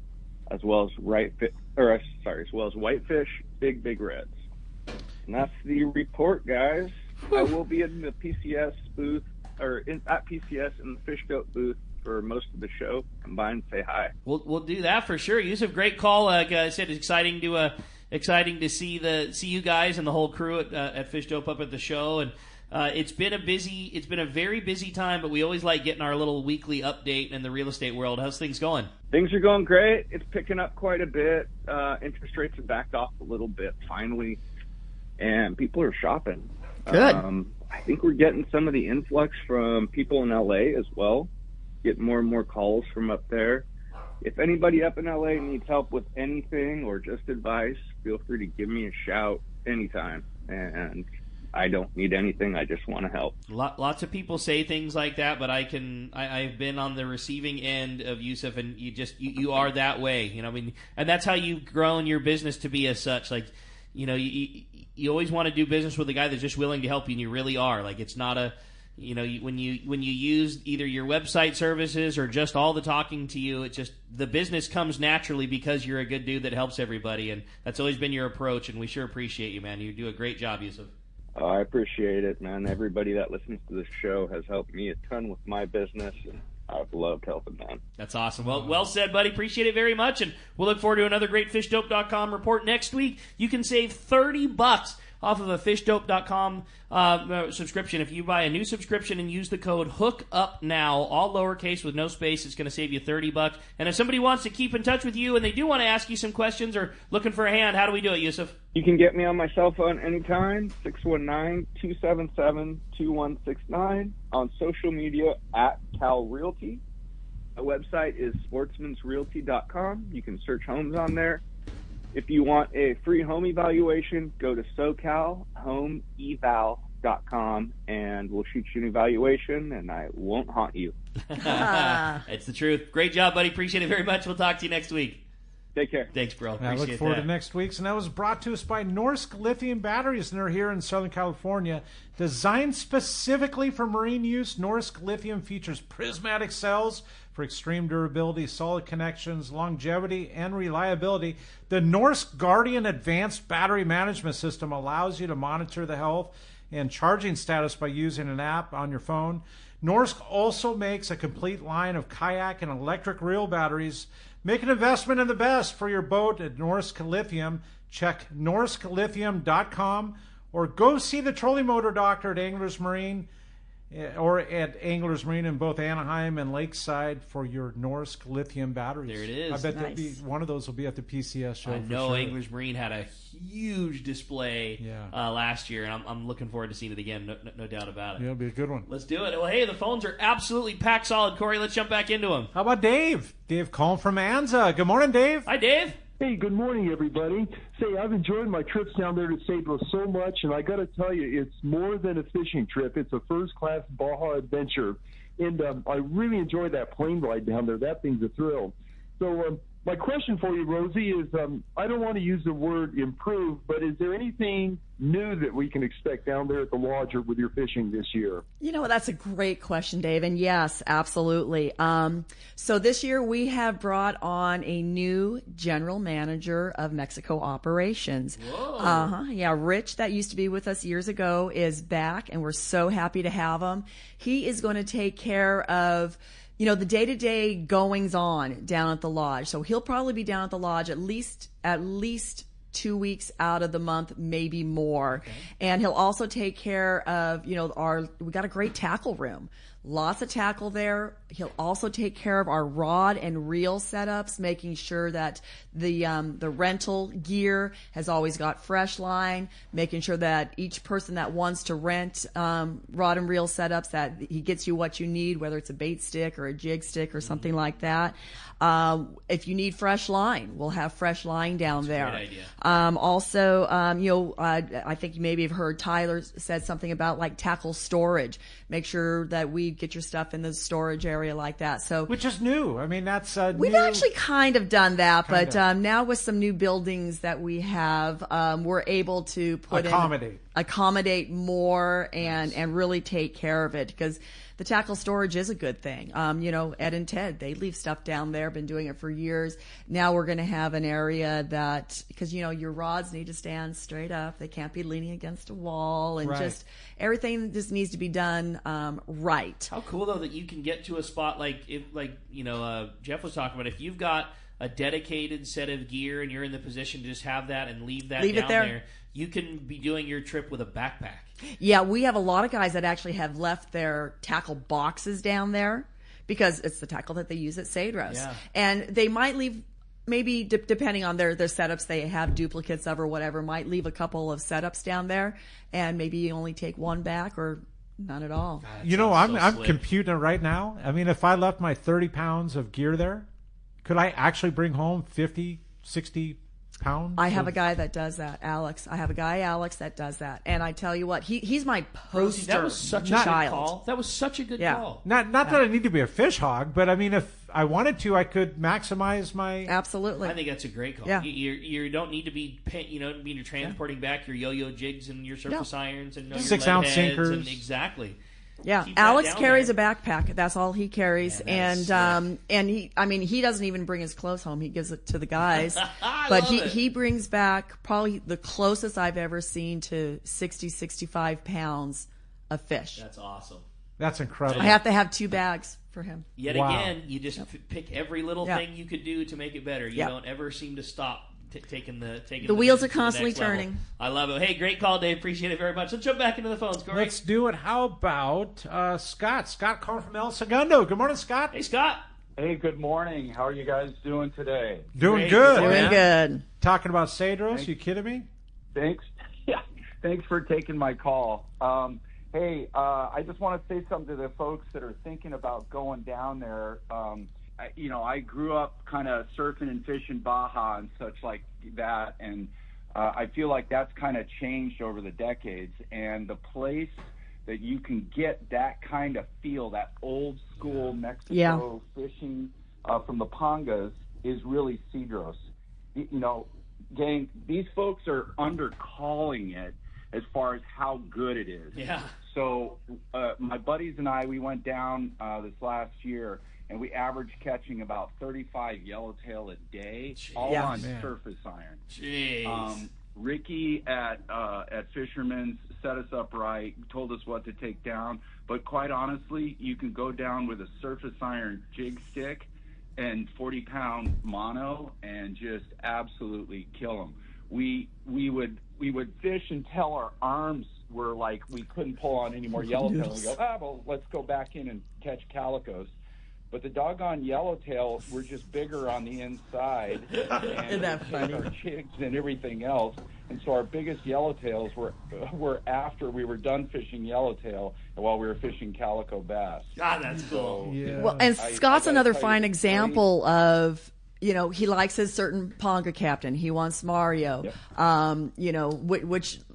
as well as whitefish, big reds. And that's the report, guys. I will be in the PCS booth, at PCS in the Fish Goat booth for most of the show. Come by and say hi. We'll do that for sure. Yusuf, great call. Like I said, it's exciting to see you guys and the whole crew at Fish Dope up at the show. And it's been a very busy time, but we always like getting our little weekly update in the real estate world. How's things going? Things are going great. It's picking up quite a bit. Interest rates have backed off a little bit finally, and people are shopping. Good. I think we're getting some of the influx from people in LA as well. Getting more and more calls from up there. If anybody up in LA needs help with anything or just advice, feel free to give me a shout anytime. And I don't need anything. I just want to help. Lots of people say things like that, but I've been on the receiving end of Yusuf, and you are that way. You know, I mean, and that's how you've grown your business to be as such. Like, you know, you always want to do business with a guy that's just willing to help you, and you really are. Like, it's not when you use either your website services or just all the talking to you, the business comes naturally because you're a good dude that helps everybody, and that's always been your approach, and we sure appreciate you, man. You do a great job, Yusuf. Oh, I appreciate it, man. Everybody that listens to this show has helped me a ton with my business, and I've loved helping them. That's awesome. Well said, buddy. Appreciate it very much, and we'll look forward to another great FishDope.com report next week. You can save $30 off of a FishDope.com subscription. If you buy a new subscription and use the code HOOKUPNOW, all lowercase with no space, it's going to save you $30. And if somebody wants to keep in touch with you and they do want to ask you some questions or looking for a hand, how do we do it, Yusuf? You can get me on my cell phone anytime, 619-277-2169, on social media at Cal Realty. My website is sportsmansrealty.com. You can search homes on there. If you want a free home evaluation, go to SoCalHomeEval.com, and we'll shoot you an evaluation, and I won't haunt you. It's the truth. Great job, buddy. Appreciate it very much. We'll talk to you next week. Take care. Thanks, bro. Appreciate I look forward to next week's. And that was brought to us by Norsk Lithium Batteries, and they're here in Southern California. Designed specifically for marine use, Norsk Lithium features prismatic cells for extreme durability, solid connections, longevity, and reliability. The Norsk Guardian Advanced Battery Management System allows you to monitor the health and charging status by using an app on your phone. Norsk also makes a complete line of kayak and electric reel batteries. Make an investment in the best for your boat at Norsk Lithium. Check norsklithium.com or go see the trolling motor doctor at Anglers Marine or at Anglers Marine in both Anaheim and Lakeside for your Norsk Lithium batteries. There it is. I bet one of those will be at the PCS show. I know sure. Anglers Marine had a huge display last year, and I'm looking forward to seeing it again, no doubt about it. Yeah, it'll be a good one. Let's do it. Well, hey, the phones are absolutely packed solid. Corey, let's jump back into them. How about Dave? Dave calling from Anza. Good morning, Dave. Hi, Dave. Hey, good morning, everybody. Say, I've enjoyed my trips down there to Cedros so much, and I got to tell you, it's more than a fishing trip. It's a first-class Baja adventure, and I really enjoyed that plane ride down there. That thing's a thrill. So my question for you, Rosie, is I don't want to use the word improve, but is there anything new that we can expect down there at the lodge or with your fishing this year? You know, that's a great question, Dave. And yes, absolutely. So this year we have brought on a new general manager of Mexico operations. Whoa. Yeah, Rich, that used to be with us years ago, is back, and we're so happy to have him. He is going to take care of the day-to-day goings on down at the lodge. So he'll probably be down at the lodge at least 2 weeks out of the month, maybe more. Okay. And he'll also take care of, we got a great tackle room. Lots of tackle there. He'll also take care of our rod and reel setups, making sure that the rental gear has always got fresh line, making sure that each person that wants to rent rod and reel setups, that he gets you what you need, whether it's a bait stick or a jig stick or something like that. If you need fresh line, we'll have fresh line down there. Great idea. I think you maybe have heard Tyler said something about like tackle storage. Make sure that we get your stuff in the storage area like that. So, which is new. I mean, that's we've actually kind of done that, but now with some new buildings that we have, we're able to accommodate more and really take care of it, because the tackle storage is a good thing. Ed and Ted, they leave stuff down there, been doing it for years. Now we're going to have an area that, because, your rods need to stand straight up. They can't be leaning against a wall, and just everything just needs to be done right. How cool, though, that you can get to a spot Jeff was talking about. If you've got a dedicated set of gear and you're in the position to just have that and leave down there, you can be doing your trip with a backpack. Yeah, we have a lot of guys that actually have left their tackle boxes down there because it's the tackle that they use at Cedros. Yeah. And they might leave, maybe depending on their setups they have duplicates of or whatever, might leave a couple of setups down there, and maybe you only take one back or none at all. God, I'm computing it right now. I mean, if I left my 30 pounds of gear there, could I actually bring home 50, 60 pounds? I have a guy that does that, Alex. I have a guy, Alex, that does that. And I tell you what, he's my poster. That was such a good call. That was such a good call. Not that I need to be a fish hog, but I mean, if I wanted to, I could maximize my... Absolutely. I think that's a great call. Yeah. You don't need to be, transporting back your yo-yo jigs and your surface irons and your 6-ounce lead heads sinkers. exactly. Yeah, keep that Alex down carries there. a backpack. That's all he carries, and he doesn't even bring his clothes home. He gives it to the guys. But he brings back probably the closest I've ever seen to 60, 65 pounds of fish. That's awesome. That's incredible. I have to have 2 bags for him. Yet again, you just pick every little Yep. thing you could do to make it better. You Yep. don't ever seem to stop taking the wheels business are to the constantly next level. turning. I love it. Hey, great call, Dave. Appreciate it very much. Let's jump back into the phones, Corey. Let's do it. How about Scott? Scott calling from El Segundo. Good morning, Scott. Hey, Scott. Hey, good morning. How are you guys doing today? Doing good. Doing good. Talking about Cedros. You kidding me? Thanks. Yeah, thanks for taking my call. Hey, I just want to say something to the folks that are thinking about going down there. I grew up kind of surfing and fishing Baja and such like that, and I feel like that's kind of changed over the decades. And the place that you can get that kind of feel, that old school Mexico fishing from the Pongas, is really Cedros. Gang, these folks are undercalling it as far as how good it is. Yeah. So my buddies and I, we went down this last year, and we averaged catching about 35 yellowtail a day, all on surface iron. Jeez. Ricky at Fisherman's set us up right, told us what to take down. But quite honestly, you can go down with a surface iron jig stick and 40-pound mono and just absolutely kill them. We would fish until our arms were like we couldn't pull on any more yellowtail. We go, well, let's go back in and catch calicos. But the doggone yellowtail were just bigger on the inside. And Isn't that funny? Our jigs and everything else. And so our biggest yellowtails were after we were done fishing yellowtail and while we were fishing calico bass. God, that's cool. Yeah. Well, and Scott's another fine example of, he likes his certain Ponga captain. He wants Mario. Yep.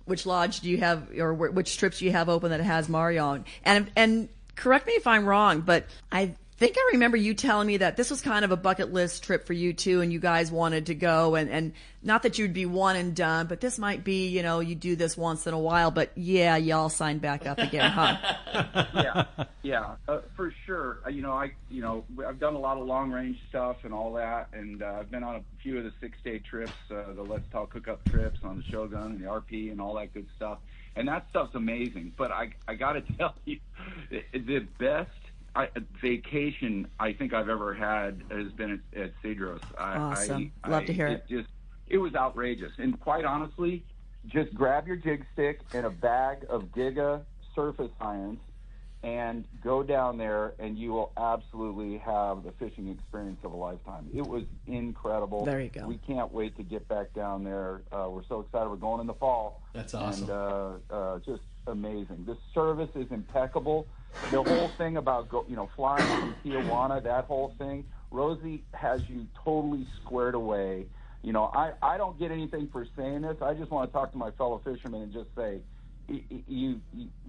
Which lodge do you have, or which trips do you have open that has Mario on? And correct me if I'm wrong, but I think I remember you telling me that this was kind of a bucket list trip for you too, and you guys wanted to go, and not that you'd be one and done, but this might be, you do this once in a while, but y'all signed back up again, huh? Yeah, for sure. I've done a lot of long range stuff and all that, and I've been on a few of the 6-day trips, the Let's Talk Hookup trips on the Shogun and the RP and all that good stuff, and that stuff's amazing. But I got to tell you, the best vacation I think I've ever had has been at Cedros. Awesome. Love to hear it. It was outrageous. And quite honestly, just grab your jig stick and a bag of Giga surface irons and go down there, and you will absolutely have the fishing experience of a lifetime. It was incredible. There you go. We can't wait to get back down there. We're so excited. We're going in the fall. That's awesome. And just amazing. The service is impeccable. The whole thing about flying from Tijuana, that whole thing, Rosie has you totally squared away. I don't get anything for saying this. I just want to talk to my fellow fishermen and just say,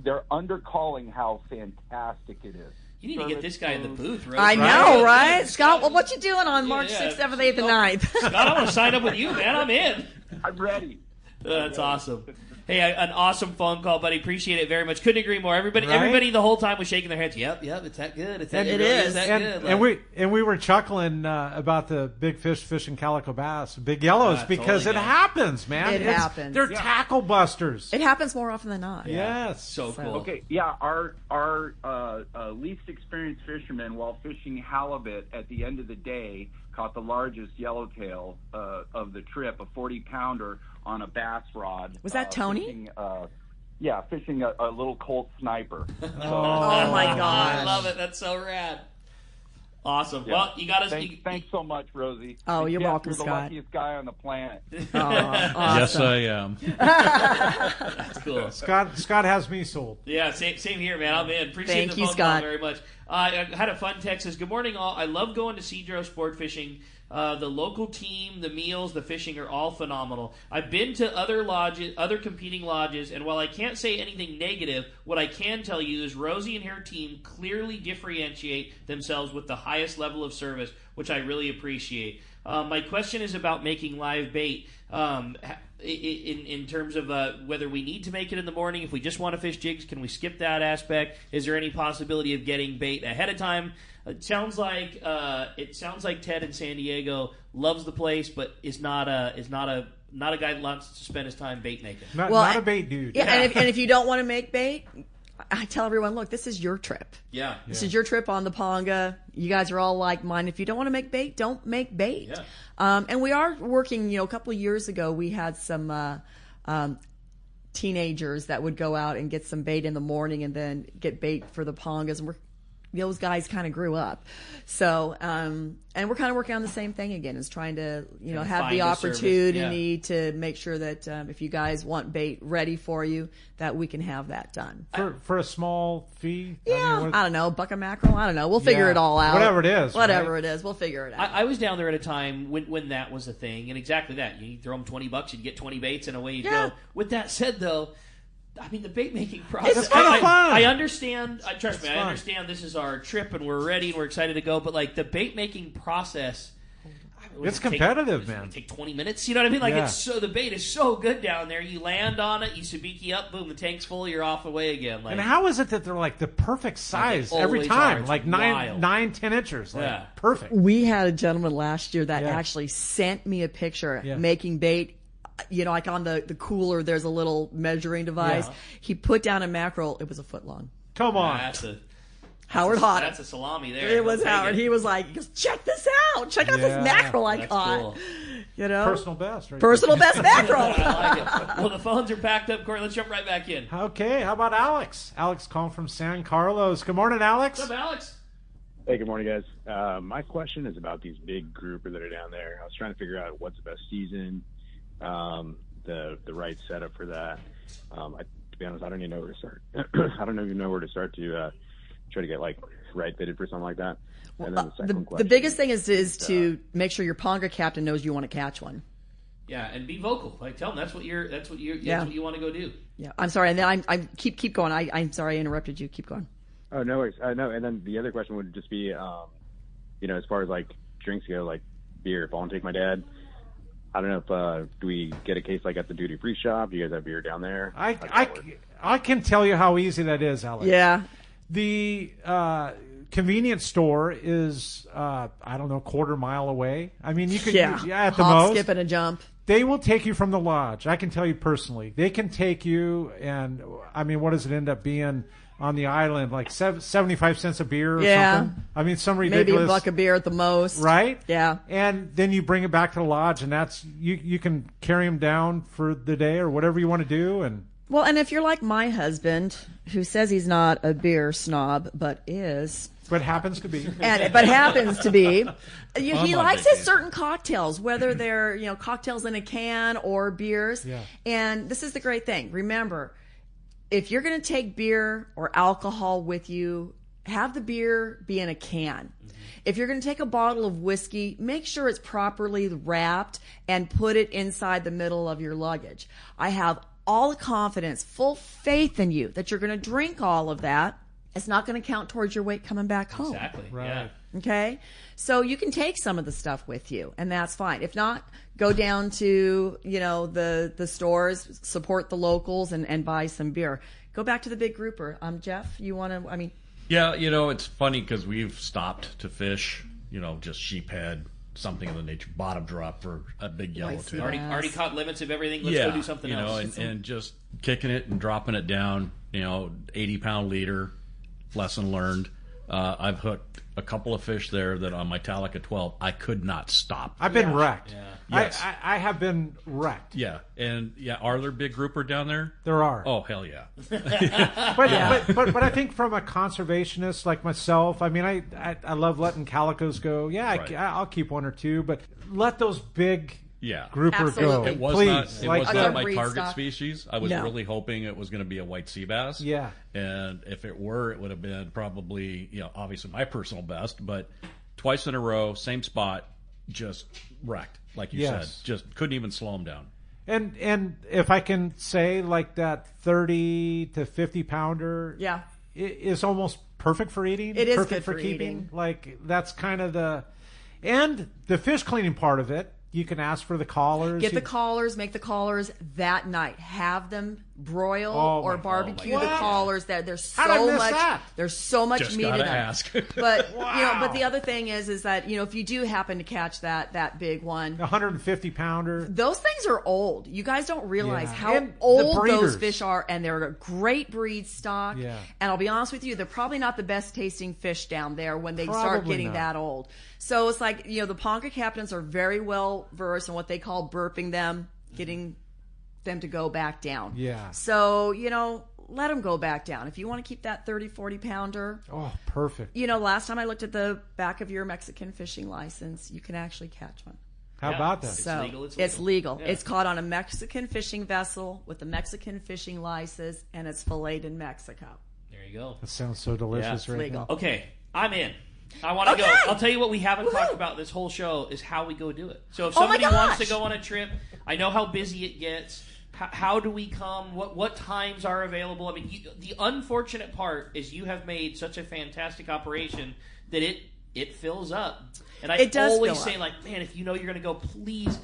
they're undercalling how fantastic it is. You need to get this guy in the booth, Rosie. I know, right? Scott, what you doing on March 6th, 7th, 8th, and 9th? Scott, I want to sign up with you, man. I'm in. I'm ready. That's awesome. Hey, an awesome phone call, buddy. Appreciate it very much. Couldn't agree more. Everybody the whole time was shaking their heads. Yep, it's that good. It is that good. And we were chuckling about the big fish fishing calico bass, big yellows, because it happens, man. It happens. They're tackle busters. It happens more often than not. Yes. So cool. Okay, yeah, our least experienced fishermen, while fishing halibut at the end of the day, caught the largest yellowtail of the trip, a 40-pounder on a bass rod. Was that Tony? Fishing a little Colt Sniper. Oh my God! I love it. That's so rad. Awesome. Yeah. Well, you got us. Thanks so much, Rosie. Oh, you're welcome, you're the Scott. luckiest guy on the planet. Awesome. Yes, I am. That's cool. Scott has me sold. Yeah, same here, man. I'm in. Appreciate the phone call very much. I had a fun text. Says, good morning, all. I love going to Cedros sport fishing. The local team, the meals, the fishing are all phenomenal. I've been to other competing lodges, and while I can't say anything negative, what I can tell you is Rosie and her team clearly differentiate themselves with the highest level of service, which I really appreciate. My question is about making live bait. In terms of whether we need to make it in the morning, if we just want to fish jigs, can we skip that aspect? Is there any possibility of getting bait ahead of time? It sounds like Ted in San Diego loves the place, but is not a guy that wants to spend his time bait making. Not a bait dude. Yeah, and if you don't want to make bait, I tell everyone, look, this is your trip. Yeah. This is your trip on the Ponga. You guys are all like mine. If you don't want to make bait, don't make bait. Yeah. And we are working, a couple of years ago, we had some teenagers that would go out and get some bait in the morning and then get bait for the Pongas. And those guys kind of grew up. So, and we're kind of working on the same thing again, is trying to, have the opportunity to make sure that if you guys want bait ready for you, that we can have that done. For a small fee? Yeah, I don't know, buck of mackerel? I don't know. We'll figure it all out. Whatever it is. Whatever right? it is, we'll figure it out. I was down there at a time when that was a thing, and exactly that. You throw them $20, you'd get 20 baits, and away you go. With that said, though, I mean, the bait making process. It's kind of fun. I understand. Trust me, I understand this is our trip and we're ready and we're excited to go. But like the bait making process, it's competitive, man. Take 20 minutes. You know what I mean? Like the bait is so good down there. You land on it, you sabiki up, boom, the tank's full. You're off away again. Like, and how is it that they're like the perfect size every time? Like 9, 10 inches. Like, perfect. We had a gentleman last year that actually sent me a picture making bait. Like on the cooler, there's a little measuring device. Yeah. He put down a mackerel. It was a foot long. Come on. Howard Hott. That's a salami there. It was Howard. He was like, check this out. Check out this mackerel I caught. Cool. Personal best. Right? Personal best mackerel. I like it. Well, the phones are packed up, Corey. Let's jump right back in. Okay. How about Alex? Alex calling from San Carlos. Good morning, Alex. What's up, Alex? Hey, good morning, guys. My question is about these big grouper that are down there. I was trying to figure out what's the best season. The right setup for that. To be honest, I don't even know where to start. I don't even know where to start to try to get right fitted for something like that. And then the second question. The biggest thing is to make sure your Ponga captain knows you want to catch one. Yeah, and be vocal. Like tell them that's what you want to go do. Yeah, I'm sorry, and then I keep going. I'm sorry I interrupted you. Keep going. Oh, no worries. No, and then the other question would just be, as far as drinks go, like beer. If I want to take my dad. I don't know if do we get a case at the duty free shop? Do you guys have beer down there? I can tell you how easy that is, Alex. Yeah. The convenience store is quarter mile away. I mean, you could at the most skip and a jump. They will take you from the lodge. I can tell you personally. They can take you, and I mean, what does it end up being on the island? Like 75 cents a beer or something? I mean, some ridiculous. Maybe a buck of beer at the most. Right? Yeah. And then you bring it back to the lodge, and that's you can carry them down for the day or whatever you want to do. And well, and if you're like my husband, who says he's not a beer snob, but is. But happens to be. But happens to be. He likes his certain cocktails, whether they're, cocktails in a can or beers. Yeah. And this is the great thing. Remember, if you're going to take beer or alcohol with you, have the beer be in a can. Mm-hmm. If you're going to take a bottle of whiskey, make sure it's properly wrapped and put it inside the middle of your luggage. I have all the confidence, full faith in you that you're going to drink all of that. It's not going to count towards your weight coming back home. Exactly. Right. Yeah. Okay? So you can take some of the stuff with you, and that's fine. If not, go down to, the stores, support the locals, and buy some beer. Go back to the big grouper. Jeff, you want to, Yeah, it's funny because we've stopped to fish, just sheephead, something of the nature, bottom drop for a big yellowtail. Already caught limits of everything. Let's go do something else. And just kicking it and dropping it down, 80-pound leader, lesson learned. I've hooked a couple of fish there that on my Talica 12, I could not stop. I've been wrecked. Yeah. Yes. I have been wrecked. Yeah. And are there big grouper down there? There are. Oh, hell yeah. But I think from a conservationist like myself, I mean, I love letting calicos go. Yeah, right. I'll keep one or two, but let those big grouper go. It was please. not my target species. I was really hoping it was going to be a white sea bass. Yeah. And if it were, it would have been probably, obviously my personal best, but twice in a row, same spot, just wrecked, like you said. Just couldn't even slow them down. And if I can say, like that 30 to 50 pounder is almost perfect for eating. It is perfect good for keeping. eating. Like that's kind of the. And the fish cleaning part of it, you can ask for the collars. Get the collars, make the collars that night. Have them broil or barbecue the collars. There's so much Just meat in gotta them. ask. But but the other thing is that if you do happen to catch that big one, 150 pounder. Those things are old. You guys don't realize how And old the breeders. those fish are, and they're a great breed stock. Yeah. And I'll be honest with you, they're probably not the best tasting fish down there when they start Probably getting not. that old. So it's like, the ponca captains are very well versed in what they call burping them, getting them to go back down. Yeah. So, let them go back down. If you want to keep that 30, 40 pounder. Oh, perfect. Last time I looked at the back of your Mexican fishing license, you can actually catch one. How about that? So It's legal. Yeah. It's caught on a Mexican fishing vessel with a Mexican fishing license, and it's filleted in Mexico. There you go. That sounds so delicious right legal. now. Okay, I'm in. I want to go. I'll tell you what we haven't talked about this whole show is how we go do it. So if somebody wants to go on a trip, I know how busy it gets. How do we come? What times are available? I mean, the unfortunate part is you have made such a fantastic operation that it fills up. And I always say, like, man, if you know you're going to go, please.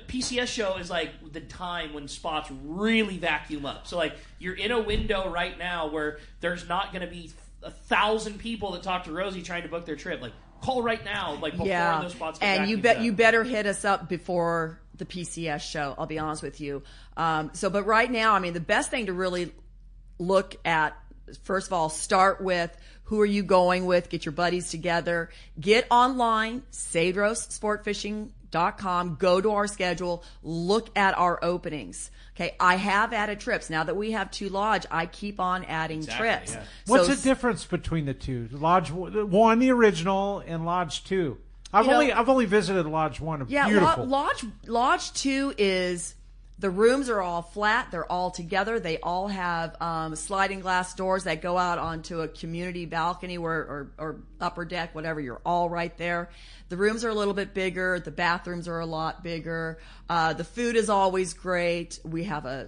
PCS show is like the time when spots really vacuum up. So, like, you're in a window right now where there's not going to be 1,000 people that talk to Rosie trying to book their trip. Like, call right now, like, before those spots get and vacuumed you better hit us up before the PCS show. I'll be honest with you. But right now, I mean, the best thing to really look at, first of all, start with who are you going with, get your buddies together, get online, CedrosSportfishing.com, go to our schedule, look at our openings. Okay, I have added trips. Now that we have 2 lodge, I keep on adding trips. Yeah. What's the difference between the two? Lodge 1, the original, and Lodge 2. I've only visited Lodge 1. Yeah, beautiful. Lodge 2 is, the rooms are all flat. They're all together. They all have sliding glass doors that go out onto a community balcony or upper deck, whatever. You're all right there. The rooms are a little bit bigger. The bathrooms are a lot bigger. The food is always great. We have a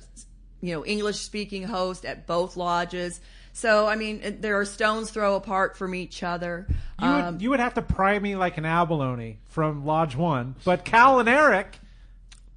English speaking host at both lodges. So, I mean, there are stones throw apart from each other. You would have to pry me like an abalone from Lodge 1, but Cal and Eric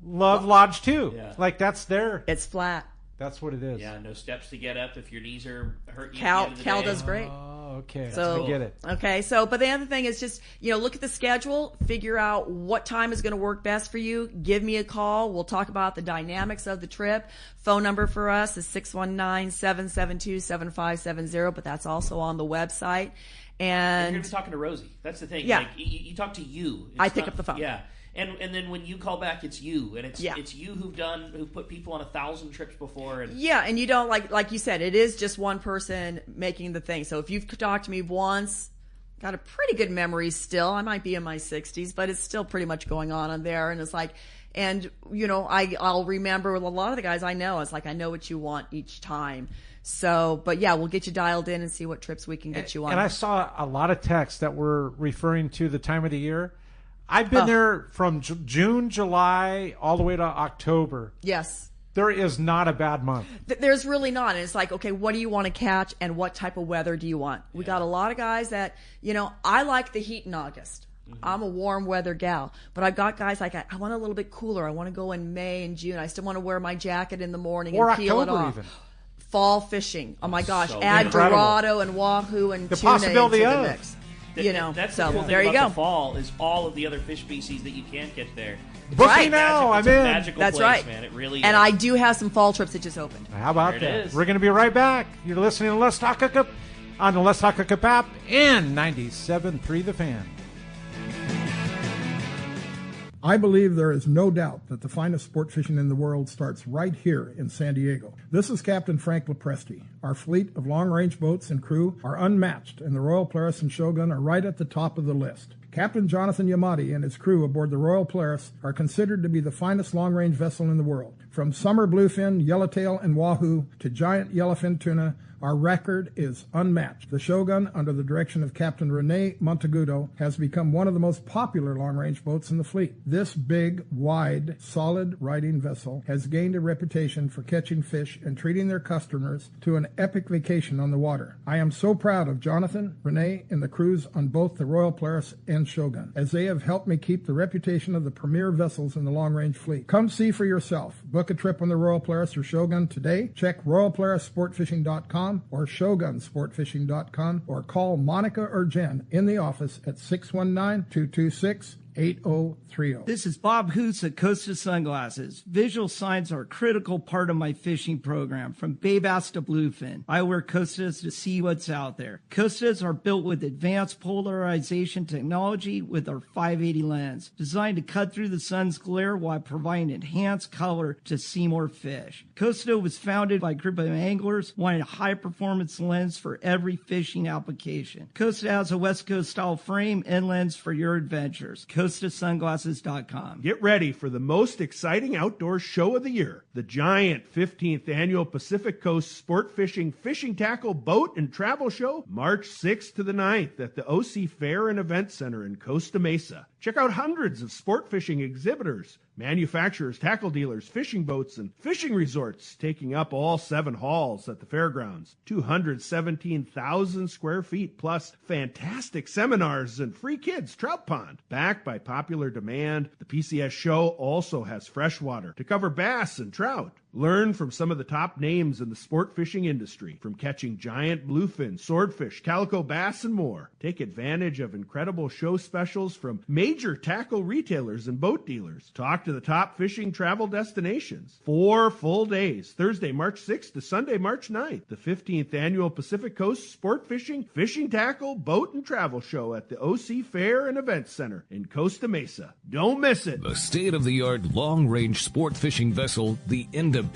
love Lodge 2. Yeah. Like, that's their... It's flat. That's what it is. Yeah, no steps to get up if your knees are hurting. Cal does great. Oh, okay. So I get it. Okay, but the other thing is just, look at the schedule, figure out what time is going to work best for you. Give me a call. We'll talk about the dynamics of the trip. Phone number for us is 619-772-7570, but that's also on the website. And you're going to be talking to Rosie. That's the thing. Yeah. Like, you talk to you. I pick up the phone. Yeah. And then when you call back, it's you, and it's you who've put people on 1,000 trips before, and and you don't like you said, it is just one person making the thing. So if you've talked to me once, got a pretty good memory still. I might be in my 60s, but it's still pretty much going on there, and it's like, and I'll remember with a lot of the guys I know. It's like I know what you want each time. So, but yeah, we'll get you dialed in and see what trips we can get you on. And I saw a lot of texts that were referring to the time of the year. I've been there from June, July, all the way to October. Yes. There is not a bad month. There's really not. And it's like, okay, what do you want to catch and what type of weather do you want? We got a lot of guys that, I like the heat in August. Mm-hmm. I'm a warm weather gal. But I've got guys like, I want a little bit cooler. I want to go in May and June. I still want to wear my jacket in the morning or and peel October it off. Even. Fall fishing. Oh my gosh. So add incredible. Dorado and Wahoo and the tuna possibility into of. the mix. That's so the cool thing there you about go. the fall is all of the other fish species that you can't get there. Book me now. I'm It's in. a magical That's place, right. man. It really and is. I do have some fall trips that just opened. How about There it that? is. We're going to be right back. You're listening to Let's Talk Hookup on the Let's Talk Hookup app and 97.3 The Fan. I believe there is no doubt that the finest sport fishing in the world starts right here in San Diego. This is Captain Frank Lopresti. Our fleet of long-range boats and crew are unmatched, and the Royal Polaris and Shogun are right at the top of the list. Captain Jonathan Yamati and his crew aboard the Royal Polaris are considered to be the finest long-range vessel in the world. From summer bluefin, yellowtail, and wahoo to giant yellowfin tuna, our record is unmatched. The Shogun, under the direction of Captain Rene Monteagudo, has become one of the most popular long-range boats in the fleet. This big, wide, solid riding vessel has gained a reputation for catching fish and treating their customers to an epic vacation on the water. I am so proud of Jonathan, Rene, and the crews on both the Royal Polaris and and Shogun, as they have helped me keep the reputation of the premier vessels in the long-range fleet. Come see for yourself. Book a trip on the Royal Polaris or Shogun today. Check RoyalPolarisSportFishing.com or ShogunSportFishing.com or call Monica or Jen in the office at 619-226-8030. This is Bob Hoots at Costa Sunglasses. Visual signs are a critical part of my fishing program, from bay bass to bluefin. I wear Costas to see what's out there. Costas are built with advanced polarization technology with our 580 lens, designed to cut through the sun's glare while providing enhanced color to see more fish. Costa was founded by a group of anglers wanting a high-performance lens for every fishing application. Costa has a West Coast style frame and lens for your adventures. CostaSunglasses.com. Get ready for the most exciting outdoor show of the year, the giant 15th annual Pacific Coast Sportfishing Fishing Tackle Boat and Travel Show, March 6th to the 9th at the OC Fair and Event Center in Costa Mesa. Check out hundreds of sport fishing exhibitors, manufacturers, tackle dealers, fishing boats, and fishing resorts taking up all 7 halls at the fairgrounds. 217,000 square feet, plus fantastic seminars and free kids trout pond. Backed by popular demand, the PCS show also has freshwater to cover bass and trout. Learn from some of the top names in the sport fishing industry, from catching giant bluefin, swordfish, calico bass, and more. Take advantage of incredible show specials from major tackle retailers and boat dealers. Talk to the top fishing travel destinations. 4 full days, Thursday, March 6th to Sunday, March 9th. The 15th annual Pacific Coast Sport Fishing, Fishing Tackle, Boat and Travel Show at the OC Fair and Event Center in Costa Mesa. Don't miss it. The state-of-the-art long-range sport fishing vessel, the Independence,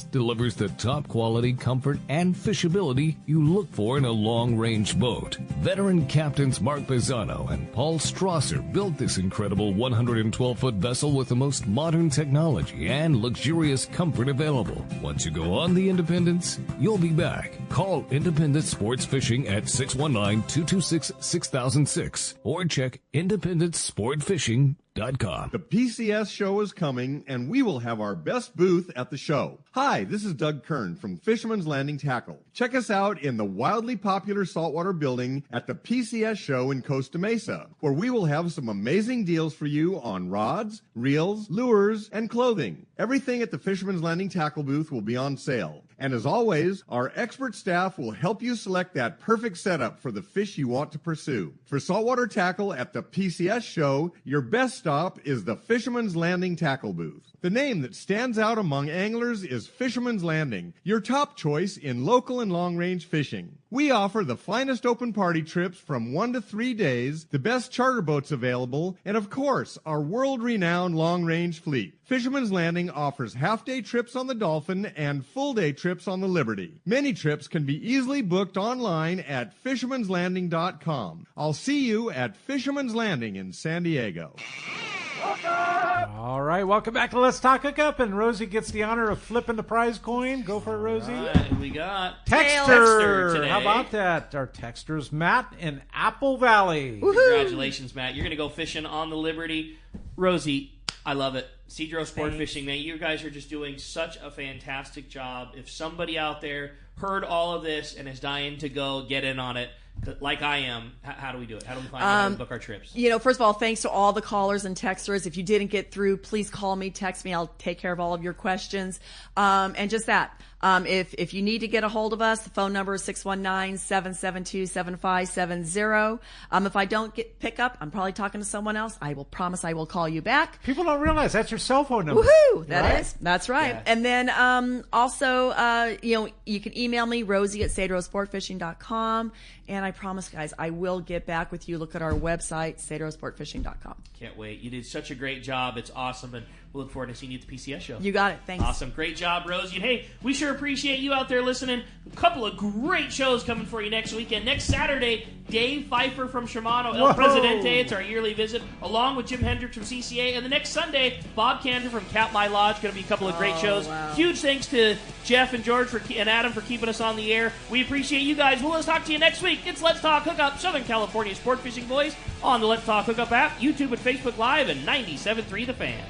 delivers the top quality, comfort, and fishability you look for in a long-range boat. Veteran captains Mark Pisano and Paul Strasser built this incredible 112-foot vessel with the most modern technology and luxurious comfort available. Once you go on the Independence, you'll be back. Call Independence Sports Fishing at 619-226-6006 or check IndependenceSportFishing.com. The PCS show is coming, and we will have our best booth at the show. Hi, this is Doug Kern from Fisherman's Landing Tackle. Check us out in the wildly popular saltwater building at the PCS show in Costa Mesa, where we will have some amazing deals for you on rods, reels, lures, and clothing. Everything at the Fisherman's Landing Tackle booth will be on sale. And as always, our expert staff will help you select that perfect setup for the fish you want to pursue. For saltwater tackle at the PCS show, your best stop is the Fisherman's Landing Tackle booth. The name that stands out among anglers is Fisherman's Landing, your top choice in local and long-range fishing. We offer the finest open party trips from 1 to 3 days, the best charter boats available, and of course, our world-renowned long-range fleet. Fisherman's Landing offers half-day trips on the Dolphin and full-day trips on the Liberty. Many trips can be easily booked online at fishermanslanding.com. I'll see you at Fisherman's Landing in San Diego. All right, welcome back to Let's Talk Hookup, and Rosie gets the honor of flipping the prize coin. Go for it, Rosie. All right, we got Texter today. How about that? Our texter's Matt in Apple Valley. Congratulations, Matt. You're going to go fishing on the Liberty. Rosie, I love it. Cedros Sport Fishing, man, you guys are just doing such a fantastic job. If somebody out there heard all of this and is dying to go get in on it, like I am, how do we do it? How do we find out how to book our trips? First of all, thanks to all the callers and texters. If you didn't get through, please call me, text me. I'll take care of all of your questions. And just that. If you need to get a hold of us, the phone number is 619-772-7570. If I don't pick up, I'm probably talking to someone else. I will promise I will call you back. People don't realize that's your cell phone number. Woohoo! Right? That's right. Yeah. And then also, you can email me, Rosie at CedrosSportFishing.com. And I promise, guys, I will get back with you. Look at our website, CedrosSportFishing.com. Can't wait. You did such a great job. It's awesome. And we'll look forward to seeing you at the PCS show. You got it. Thanks. Awesome. Great job, Rosie. And hey, we sure appreciate you out there listening. A couple of great shows coming for you next weekend. Next Saturday, Dave Pfeiffer from Shimano, El Presidente. It's our yearly visit, along with Jim Hendricks from CCA. And the next Sunday, Bob Cantor from Cap My Lodge. Going to be a couple of great shows. Wow. Huge thanks to Jeff and George and Adam for keeping us on the air. We appreciate you guys. We'll talk to you next week. It's Let's Talk Hookup, Southern California Sport Fishing Voice on the Let's Talk Hookup app, YouTube and Facebook Live, and 97.3 The Fan.